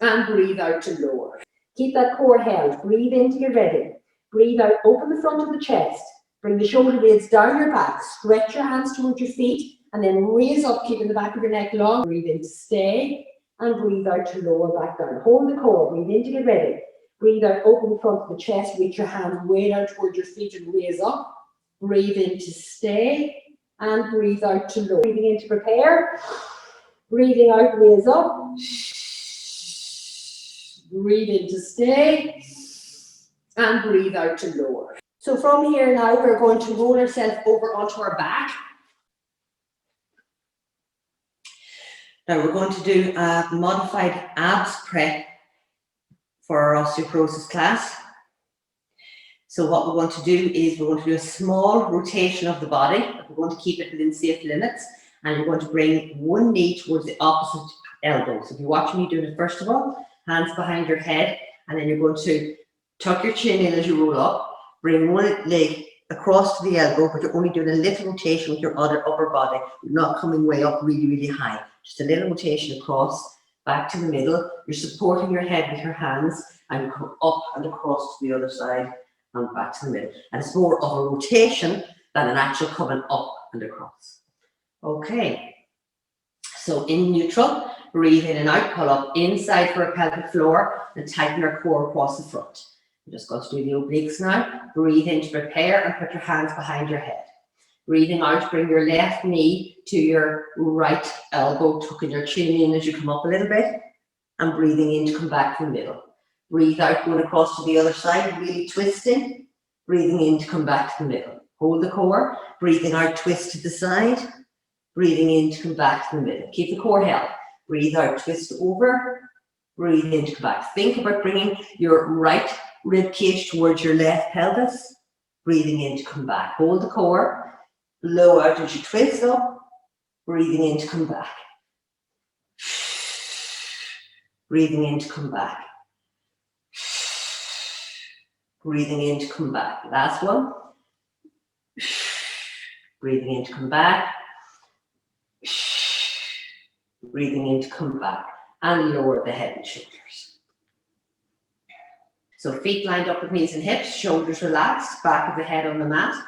and breathe out to lower. Keep that core held. Breathe in to get ready. Breathe out, open the front of the chest. Bring the shoulder blades down your back. Stretch your hands towards your feet and then raise up, keeping the back of your neck long. Breathe in to stay and breathe out to lower back down. Hold the core. Breathe in to get ready. Breathe out, open the front of the chest. Reach your hands way down towards your feet and raise up. Breathe in to stay and breathe out to lower. Breathing in to prepare. Breathing out, raise up. Breathe in to stay and breathe out to lower. So from here now, we're going to roll ourselves over onto our back. Now we're going to do a modified abs prep for our osteoporosis class. So what we want to do is we're going to do a small rotation of the body. We're going to keep it within safe limits, and we're going to bring one knee towards the opposite elbow. So if you watch me doing it, first of all, hands behind your head, and then you're going to tuck your chin in as you roll up. Bring one leg across to the elbow, but you're only doing a little rotation with your other upper body. You're not coming way up really, really high. Just a little rotation across, back to the middle. You're supporting your head with your hands and you come up and across to the other side and back to the middle. And it's more of a rotation than an actual coming up and across. Okay. So in neutral, breathe in and out, pull up inside for a pelvic floor and tighten our core across the front. We're just going to do the obliques now. Breathe in to prepare and put your hands behind your head. Breathing out, bring your left knee to your right elbow, tucking your chin in as you come up a little bit, and breathing in to come back to the middle. Breathe out, going across to the other side, really twisting. Breathing in to come back to the middle. Hold the core. Breathing out, twist to the side. Breathing in to come back to the middle. Keep the core held. Breathe out, twist over. Breathe in to come back. Think about bringing your right rib cage towards your left pelvis. Breathing in to come back. Hold the core. Blow out as you twist up. Breathing in to come back. Breathing in to come back. Breathing in to come back. Last one. Breathing in to come back. Breathing in to come back. And lower the head and shoulders. So feet lined up with knees and hips, shoulders relaxed, back of the head on the mat.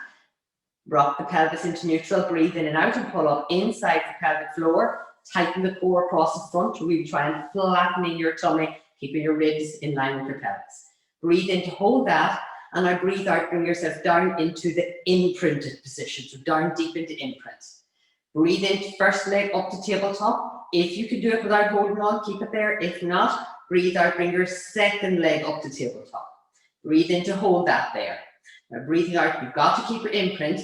Rock the pelvis into neutral, breathe in and out and pull up inside the pelvic floor. Tighten the core across the front to really try and flatten in your tummy, keeping your ribs in line with your pelvis. Breathe in to hold that, and now breathe out, bring yourself down into the imprinted position, so down deep into imprint. Breathe in, first leg up to tabletop. If you can do it without holding on, keep it there. If not, breathe out, bring your second leg up to tabletop. Breathe in to hold that there. Now breathing out, you've got to keep your imprint.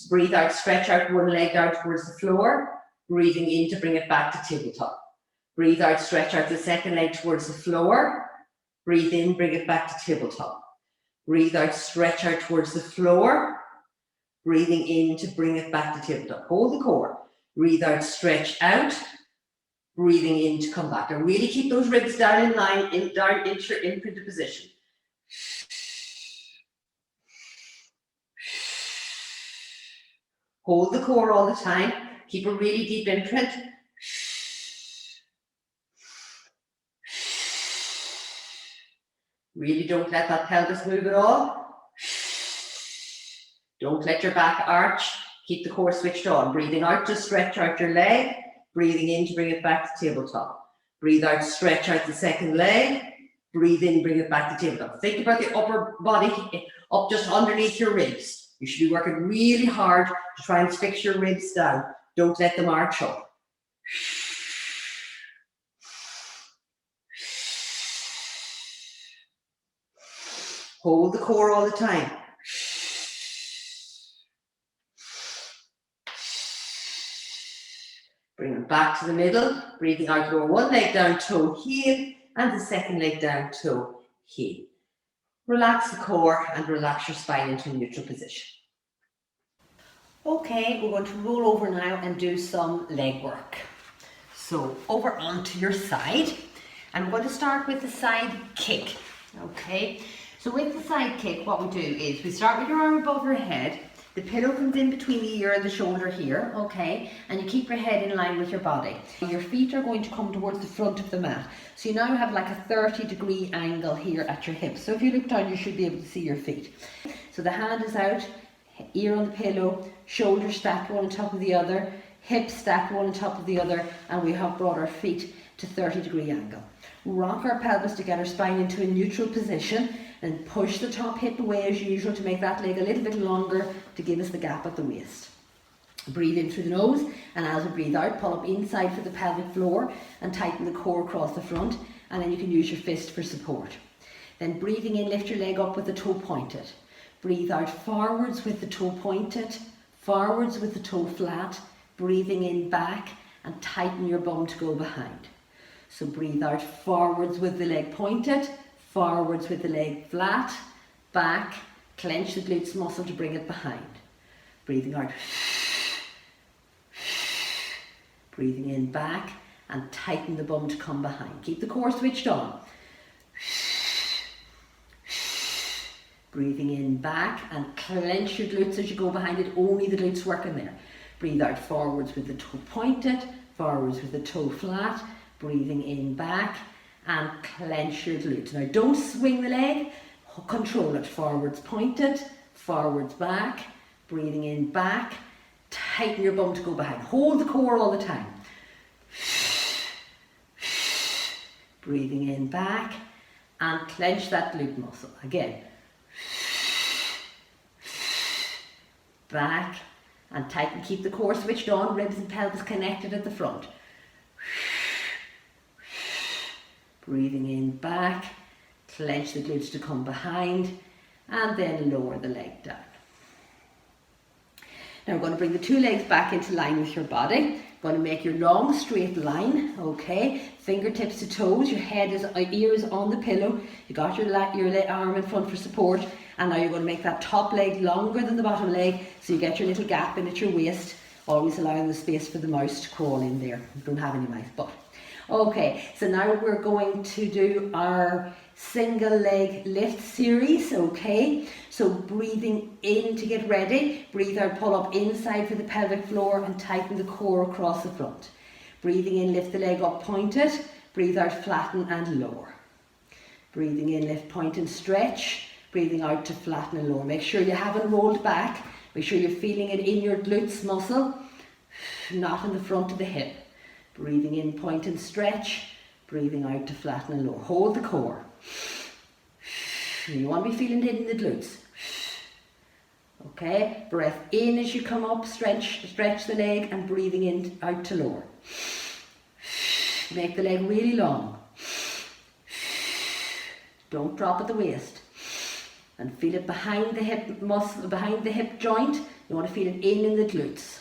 Breathe out, stretch out one leg down towards the floor. Breathing in to bring it back to tabletop. Breathe out, stretch out the second leg towards the floor. Breathe in, bring it back to tabletop. Breathe out, stretch out towards the floor. Breathing in to bring it back to tabletop. Hold the core. Breathe out, stretch out. Breathing in to come back. And really keep those ribs down in line, down into your imprinted position. Hold the core all the time. Keep a really deep imprint. Really don't let that pelvis move at all. Don't let your back arch. Keep the core switched on. Breathing out to stretch out your leg. Breathing in to bring it back to tabletop. Breathe out, stretch out the second leg. Breathe in, bring it back to tabletop. Think about the upper body up just underneath your ribs. You should be working really hard to try and fix your ribs down. Don't let them arch up. Hold the core all the time. Bring them back to the middle. Breathing out, lower one leg down, toe, heel, and the second leg down, toe, heel. Relax the core and relax your spine into a neutral position. Okay, we're going to roll over now and do some leg work. So over onto your side, and we're going to start with the side kick, okay? So with the side kick, what we do is we start with your arm above your head, the pillow comes in between the ear and the shoulder here, okay? And you keep your head in line with your body. Your feet are going to come towards the front of the mat. So you now have like a 30-degree angle here at your hips. So if you look down, you should be able to see your feet. So the hand is out, ear on the pillow, shoulders stacked one on top of the other, hips stacked one on top of the other, and we have brought our feet to 30-degree angle. Rock our pelvis to get our spine into a neutral position and push the top hip away as usual to make that leg a little bit longer to give us the gap at the waist. Breathe in through the nose, and as we breathe out, pull up inside for the pelvic floor and tighten the core across the front, and then you can use your fist for support. Then breathing in, lift your leg up with the toe pointed. Breathe out forwards with the toe pointed, forwards with the toe flat, breathing in back and tighten your bum to go behind. So breathe out forwards with the leg pointed, forwards with the leg flat, back, clench the glutes muscle to bring it behind. Breathing out, breathing in back and tighten the bum to come behind. Keep the core switched on. Breathing in back and clench your glutes as you go behind it, only the glutes working there. Breathe out forwards with the toe pointed, forwards with the toe flat, breathing in back and clench your glutes. Now don't swing the leg, control it. Forwards pointed, forwards back, breathing in back, tighten your bum to go behind. Hold the core all the time. Breathing in back and clench that glute muscle. Again. Back and tighten, keep the core switched on, ribs and pelvis connected at the front. Breathing in back, clench the glutes to come behind, and then lower the leg down. Now we're going to bring the two legs back into line with your body. Going to make your long straight line, okay? Fingertips to toes, your head is, ear is on the pillow. You got your arm in front for support, and now you're going to make that top leg longer than the bottom leg, so you get your little gap in at your waist, always allowing the space for the mouse to crawl in there. You don't have any mouse, but okay. So now we're going to do our single leg lift series, okay? So breathing in to get ready, breathe out, pull up inside for the pelvic floor and tighten the core across the front. Breathing in, lift the leg up, point it, breathe out, flatten and lower. Breathing in, lift, point and stretch, breathing out to flatten and lower. Make sure you haven't rolled back, make sure you're feeling it in your glutes muscle, not in the front of the hip. Breathing in, point and stretch, breathing out to flatten and lower. Hold the core. You want to be feeling it in the glutes. Okay, breath in as you come up, stretch the leg, and breathing in out to lower. Make the leg really long. Don't drop at the waist. And feel it behind the hip muscle, behind the hip joint. You want to feel it in the glutes.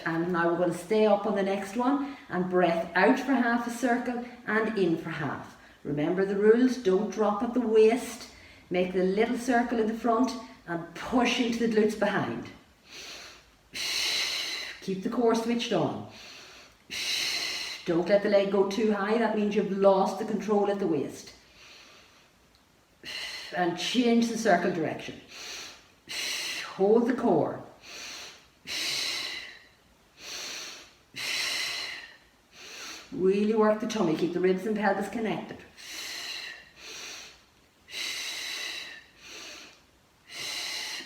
And now we're going to stay up on the next one and breath out for half a circle and in for half. Remember the rules, don't drop at the waist, make the little circle in the front and push into the glutes behind. Keep the core switched on. Don't let the leg go too high, that means you've lost the control at the waist. And change the circle direction. Hold the core. Really work the tummy, keep the ribs and pelvis connected.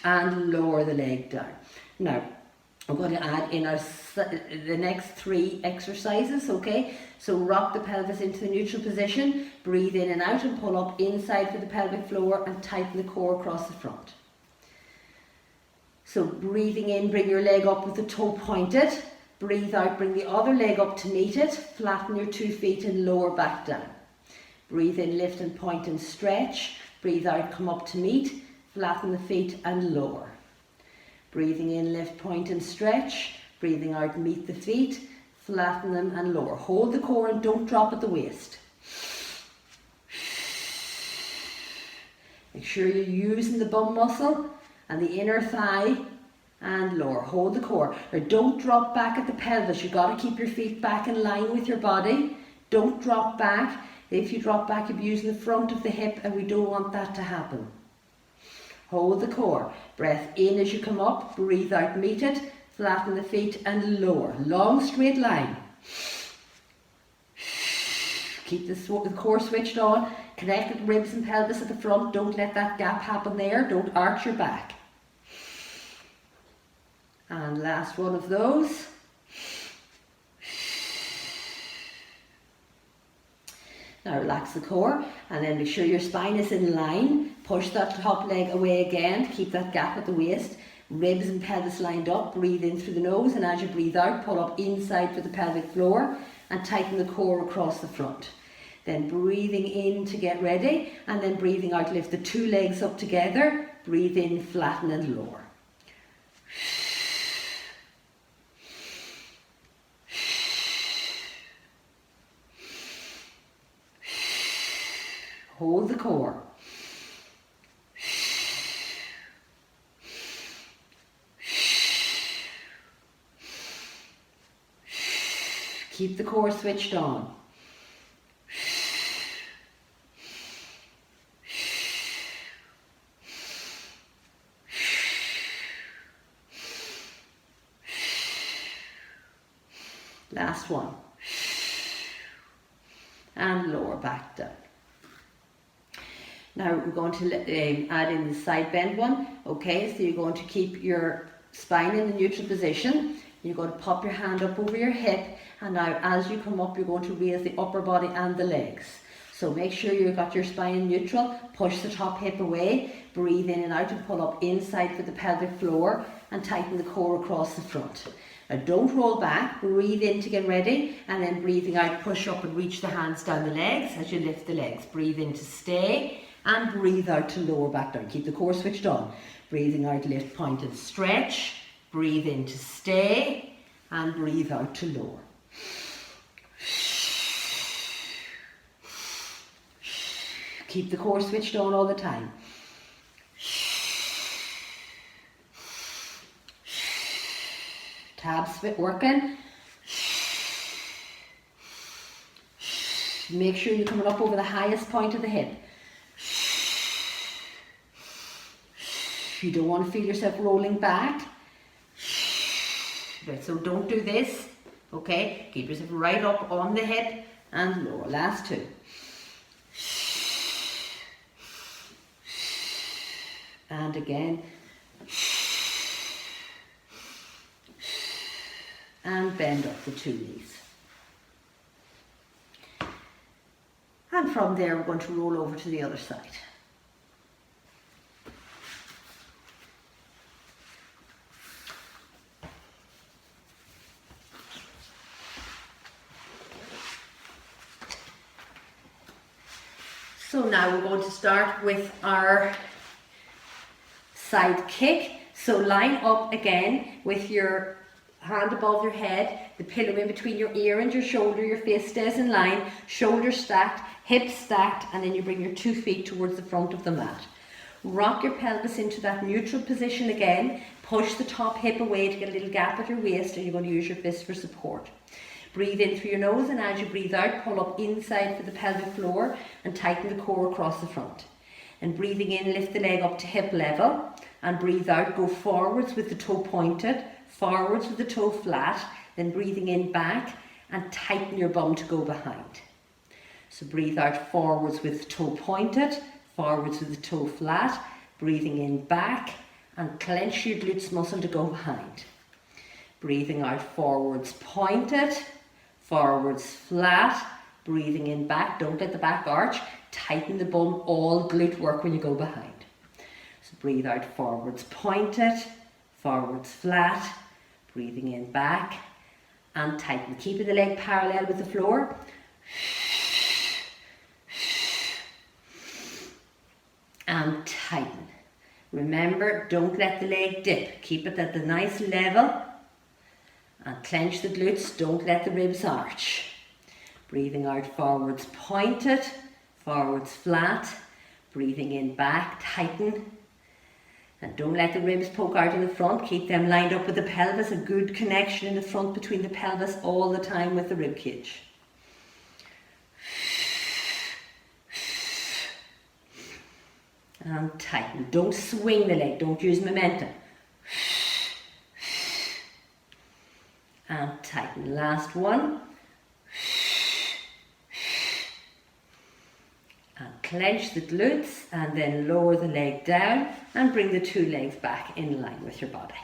And lower the leg down. Now, I'm going to add in the next 3 exercises, okay? So rock the pelvis into the neutral position, breathe in and out and pull up inside for the pelvic floor and tighten the core across the front. So breathing in, bring your leg up with the toe pointed. Breathe out, bring the other leg up to meet it, flatten your 2 feet and lower back down. Breathe in, lift and point and stretch. Breathe out, come up to meet, flatten the feet and lower. Breathing in, lift, point and stretch. Breathing out, meet the feet, flatten them and lower. Hold the core and don't drop at the waist. Make sure you're using the bum muscle and the inner thigh and lower. Hold the core. Now don't drop back at the pelvis. You've got to keep your feet back in line with your body. Don't drop back. If you drop back, you'll be using the front of the hip, and we don't want that to happen. Hold the core. Breath in as you come up. Breathe out, meet it. Flatten the feet and lower. Long straight line. Keep the core switched on. Connect with ribs and pelvis at the front. Don't let that gap happen there. Don't arch your back. And last one of those. Now relax the core and then make sure your spine is in line. Push that top leg away again to keep that gap at the waist. Ribs and pelvis lined up. Breathe in through the nose, and as you breathe out, pull up inside for the pelvic floor and tighten the core across the front. Then breathing in to get ready, and then breathing out, lift the two legs up together. Breathe in, flatten and lower. Hold the core. Keep the core switched on. Last one. And lower back down. Now we're going to add in the side bend one. Okay, so you're going to keep your spine in the neutral position. You're going to pop your hand up over your hip, and now as you come up, you're going to raise the upper body and the legs. So make sure you've got your spine in neutral. Push the top hip away. Breathe in and out and pull up inside for the pelvic floor and tighten the core across the front. Now don't roll back. Breathe in to get ready, and then breathing out, push up and reach the hands down the legs as you lift the legs. Breathe in to stay. And breathe out to lower back down. Keep the core switched on. Breathing out, lift, point and stretch. Breathe in to stay. And breathe out to lower. Keep the core switched on all the time. Tabs working. Make sure you're coming up over the highest point of the hip. You don't want to feel yourself rolling back. Right, so don't do this. Okay, keep yourself right up on the hip and lower. Last two. And again. And bend up the two knees. And from there we're going to roll over to the other side. So now we're going to start with our side kick. So line up again with your hand above your head, the pillow in between your ear and your shoulder, your face stays in line, shoulders stacked, hips stacked, and then you bring your 2 feet towards the front of the mat. Rock your pelvis into that neutral position again, push the top hip away to get a little gap at your waist, and you're going to use your fist for support. Breathe in through your nose, and as you breathe out, pull up inside for the pelvic floor and tighten the core across the front. And breathing in, lift the leg up to hip level, and breathe out, go forwards with the toe pointed, forwards with the toe flat, then breathing in back and tighten your bum to go behind. So breathe out forwards with the toe pointed, forwards with the toe flat, breathing in back and clench your glutes muscle to go behind. Breathing out forwards pointed, forwards flat, breathing in back, don't let the back arch, tighten the bum, all glute work when you go behind. So breathe out forwards pointed, forwards flat, breathing in back and tighten, keeping the leg parallel with the floor. And tighten. Remember, don't let the leg dip, keep it at the nice level. And clench the glutes, don't let the ribs arch. Breathing out forwards pointed, forwards flat, breathing in back, tighten. And don't let the ribs poke out in the front. Keep them lined up with the pelvis. A good connection in the front between the pelvis all the time with the rib cage. And tighten. Don't swing the leg. Don't use momentum. And tighten. Last one. And clench the glutes and then lower the leg down and bring the two legs back in line with your body.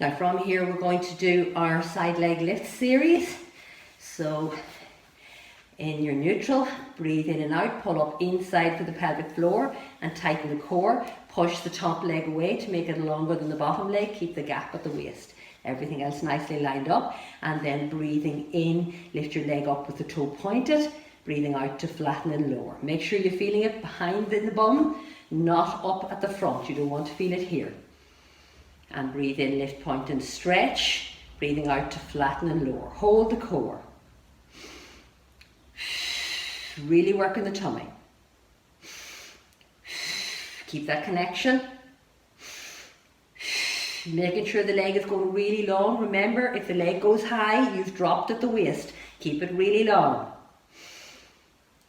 Now from here we're going to do our side leg lift series. So in your neutral, breathe in and out, pull up inside for the pelvic floor and tighten the core. Push the top leg away to make it longer than the bottom leg. Keep the gap at the waist. Everything else nicely lined up. And then breathing in, lift your leg up with the toe pointed. Breathing out to flatten and lower. Make sure you're feeling it behind in the bum, not up at the front. You don't want to feel it here. And breathe in, lift, point and stretch. Breathing out to flatten and lower. Hold the core. Really working the tummy. Keep that connection. Making sure the leg is going really long. Remember, if the leg goes high, you've dropped at the waist. Keep it really long.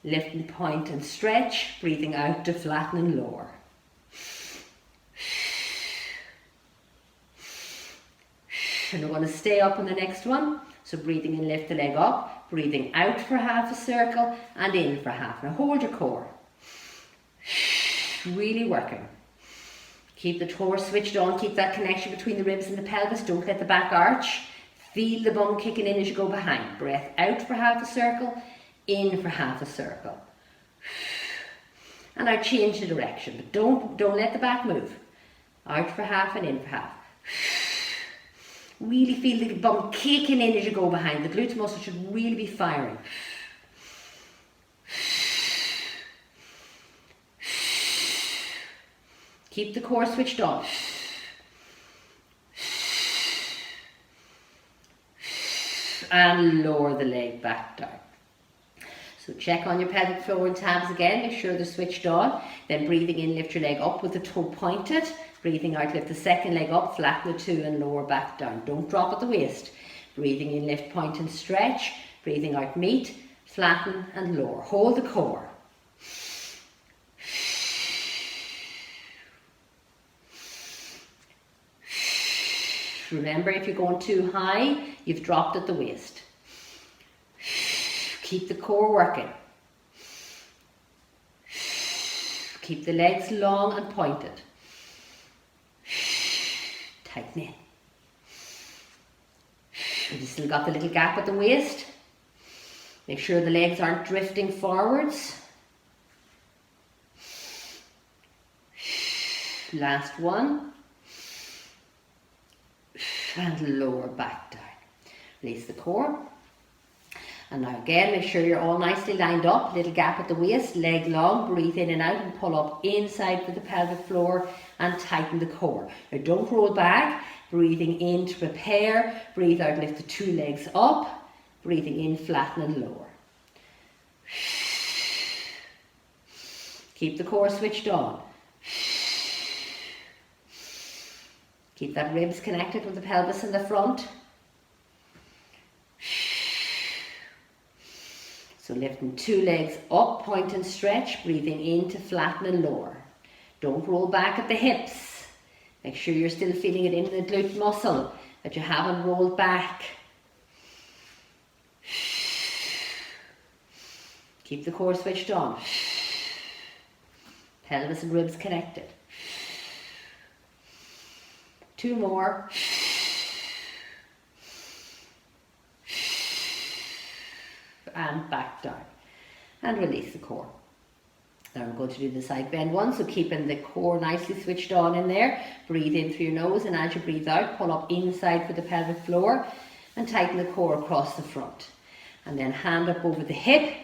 Lift and point and stretch, breathing out to flatten and lower. And we're going to stay up on the next one. So breathing in, lift the leg up, breathing out for half a circle and in for half. Now hold your core. Really working. Keep the core switched on, keep that connection between the ribs and the pelvis. Don't let the back arch. Feel the bum kicking in as you go behind. Breath out for half a circle. In for half a circle. And I change the direction, but don't let the back move. Out for half and in for half. Really feel the bum kicking in as you go behind. The glutes muscle should really be firing. Keep the core switched on. And lower the leg back down. So check on your pelvic floor and tabs again, make sure they're switched on. Then breathing in, lift your leg up with the toe pointed. Breathing out, lift the second leg up, flatten the two and lower back down. Don't drop at the waist. Breathing in, lift, point and stretch. Breathing out, meet, flatten and lower. Hold the core. Remember, if you're going too high, you've dropped at the waist. Keep the core working. Keep the legs long and pointed. Tighten in. And you still got the little gap at the waist. Make sure the legs aren't drifting forwards. Last one. And lower back down. Release the core. And now again, make sure you're all nicely lined up. Little gap at the waist, leg long. Breathe in and out and pull up inside for the pelvic floor and tighten the core. Now don't roll back. Breathing in to prepare. Breathe out, lift the two legs up. Breathing in, flatten and lower. Keep the core switched on. Keep that ribs connected with the pelvis in the front. So lifting two legs up, point and stretch, breathing in to flatten and lower. Don't roll back at the hips. Make sure you're still feeling it in the glute muscle, that you haven't rolled back. Keep the core switched on. Pelvis and ribs connected. Two more. And back down. And release the core. Now we're going to do the side bend one, so keeping the core nicely switched on in there. Breathe in through your nose, and as you breathe out, pull up inside for the pelvic floor and tighten the core across the front. And then hand up over the hip.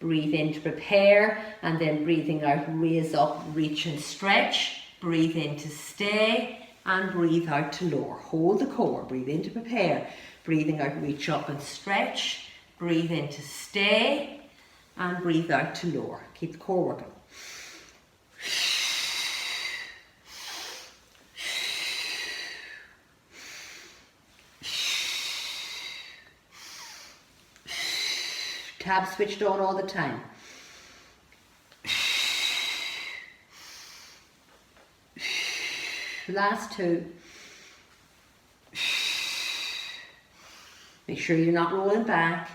Breathe in to prepare, and then breathing out, raise up, reach and stretch. Breathe in to stay, and breathe out to lower. Hold the core. Breathe in to prepare. Breathing out, reach up and stretch. Breathe in to stay, and breathe out to lower. Keep the core working. tab switched on all the time. Last two. Make sure you're not rolling back.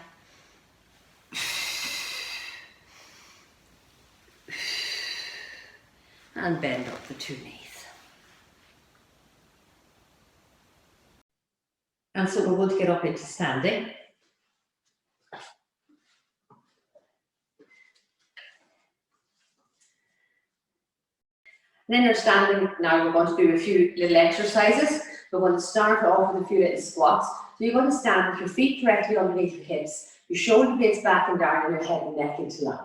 And bend up the two knees. And so we're going to get up into standing. And then you're standing, now we're going to do a few little exercises. We're going to start off with a few little squats. So you're going to stand with your feet directly underneath your hips, your shoulder blades back and down, and your head and neck into line.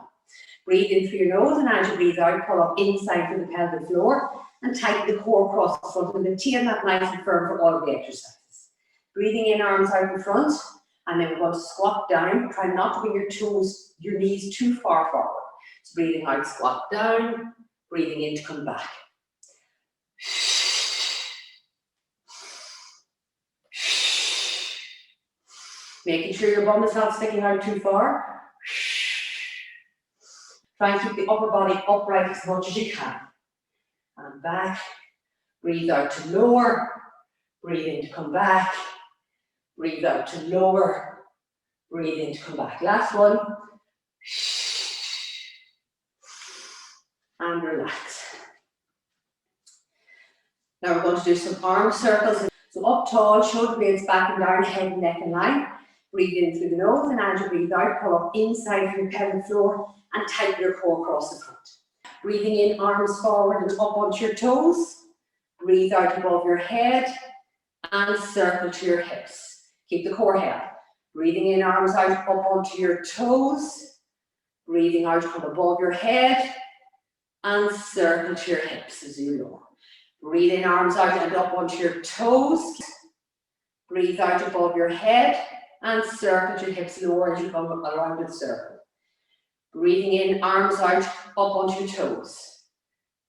Breathe in through your nose, and as you breathe out, pull up inside through the pelvic floor and tighten the core across the front, and maintain that nice and firm for all of the exercises. Breathing in, arms out in front, and then we're going to squat down. Try not to bring your knees too far forward. So breathing out, squat down, breathing in to come back. Making sure your bum is not sticking out too far. Try and keep the upper body upright as much as you can. And back. Breathe out to lower. Breathe in to come back. Breathe out to lower. Breathe in to come back. Last one. And relax. Now we're going to do some arm circles. So up tall, shoulder blades back and down, head and neck in line. Breathe in through the nose, and as you breathe out, pull up inside from your pelvic floor and tighten your core across the front. Breathing in, arms forward and up onto your toes. Breathe out above your head and circle to your hips. Keep the core held. Breathing in, arms out up onto your toes. Breathing out from above your head and circle to your hips as you lower. Breathe in, arms out and up onto your toes. Breathe out above your head and circle your hips lower as you come around the circle. Breathing in, arms out, up onto your toes.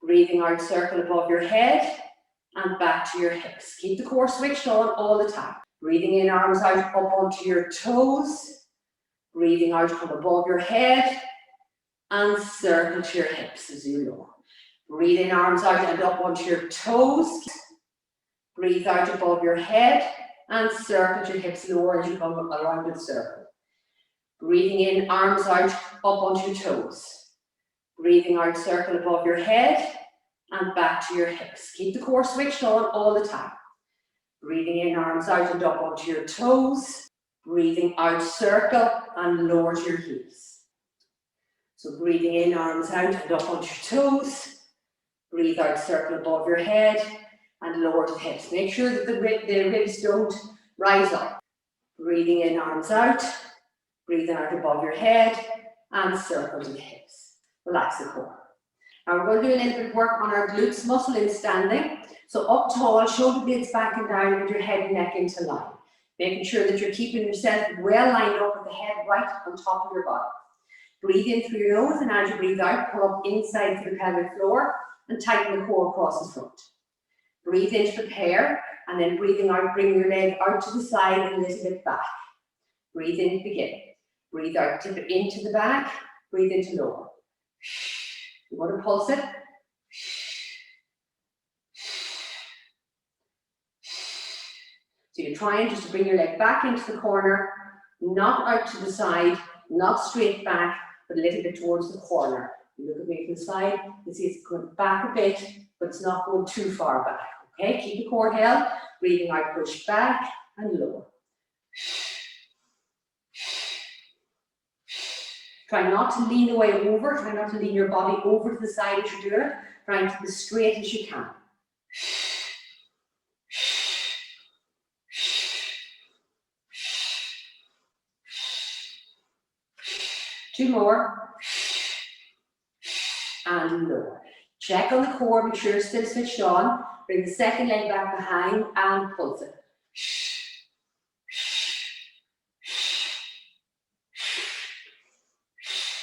Breathing out, circle above your head and back to your hips. Keep the core switched on all the time. Breathing in, arms out, up onto your toes. Breathing out from above your head and circle to your hips as you lower. Breathe in, arms out and up onto your toes. Breathe out above your head and circle your hips lower as you come around the circle. Breathing in, arms out, up onto your toes. Breathing out, circle above your head and back to your hips. Keep the core switched on all the time. Breathing in, arms out and up onto your toes. Breathing out, circle and lower to your heels. So breathing in, arms out and up onto your toes. Breathe out, circle above your head and lower to the hips. Make sure that the ribs don't rise up. Breathing in, arms out. Breathing out above your head and circle to the hips. Relax the core. Now we're going to do a little bit of work on our glutes muscle in standing. So up tall, shoulder blades back and down with your head and neck into line. Making sure that you're keeping yourself well lined up with the head right on top of your body. Breathe in through your nose, and as you breathe out, pull up inside through the pelvic floor and tighten the core across the front. Breathe in to prepare, and then breathing out, bring your leg out to the side and a little bit back. Breathe in to begin. Breathe out, tip it into the back. Breathe in to lower. You want to pulse it. So you're trying just to bring your leg back into the corner, not out to the side, not straight back, but a little bit towards the corner. You look at me from the side, you see it's going back a bit, but it's not going too far back. Okay, keep the core held. Breathing out, push back and lower. Try not to lean away over, try not to lean your body over to the side as you do it. Try and keep as straight as you can. Two more. And lower. Check on the core, make sure it's still switched on. Bring the second leg back behind and pulse it.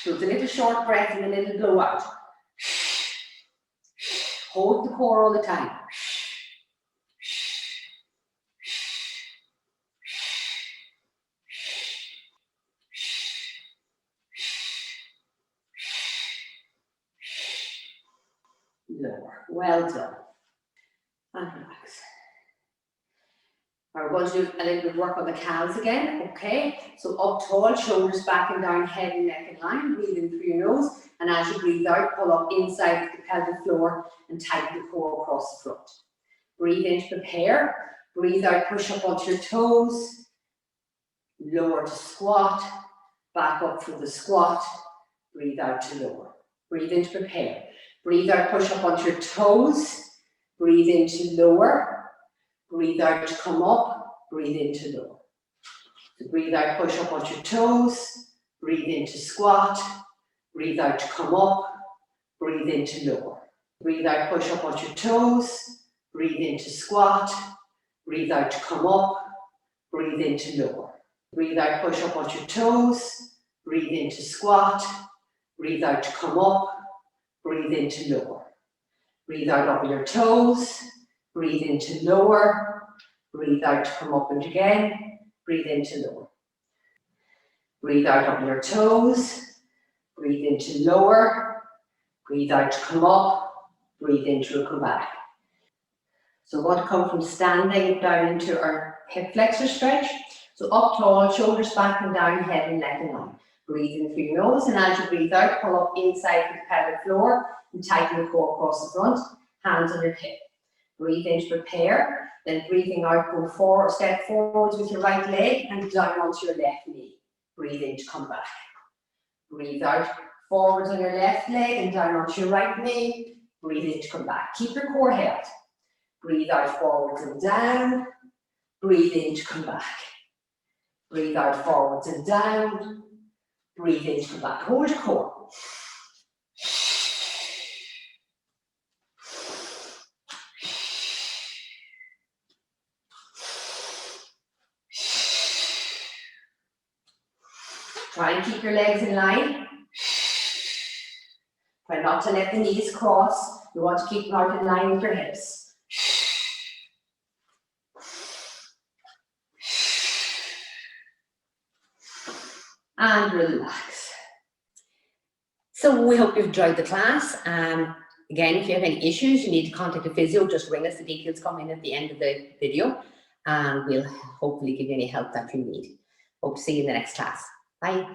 So it's a little short breath and a little blow out. Hold the core all the time. Well done. And relax. Now we're going to do a little bit of work on the calves again, okay? So up tall, shoulders back and down, head and neck in line. Breathe in through your nose, and as you breathe out, pull up inside the pelvic floor and tighten the core across the front. Breathe in to prepare. Breathe out, push up onto your toes. Lower to squat. Back up for the squat. Breathe out to lower. Breathe in to prepare. Breathe out, push up onto your toes. Breathe in to lower. Breathe out to come up. Breathe in to lower. So breathe out, push up onto your toes. Breathe in to squat. Breathe out to come up. Breathe in to lower. Breathe out, push up onto your toes. Breathe in to squat. Breathe out to come up. Breathe in to lower. Breathe out, push up onto your toes. Breathe in to squat. Breathe out to come up. Breathe in to lower. Breathe out up on your toes. Breathe in to lower. Breathe out to come up and again. Breathe in to lower. Breathe out up on your toes. Breathe in to lower. Breathe out to come up. Breathe in to come back. So we're going to come from standing down into our hip flexor stretch. So up tall, shoulders back and down, head and neck in line. Breathe in through your nose, and as you breathe out, pull up inside the pelvic floor and tighten the core across the front, hands on your hip. Breathe in to prepare, then breathing out, go forward, step forwards with your right leg and down onto your left knee. Breathe in to come back. Breathe out, forwards on your left leg and down onto your right knee. Breathe in to come back. Keep your core held. Breathe out, forwards and down. Breathe in to come back. Breathe out, forwards and down. Breathe in to come back. Hold your core. Try and keep your legs in line. Try not to let the knees cross. You want to keep them out in line with your hips. And relax. So we hope you've enjoyed the class. Again, if you have any issues, you need to contact a physio, just ring us. The details come in at the end of the video, and we'll hopefully give you any help that you need. Hope to see you in the next class. Bye.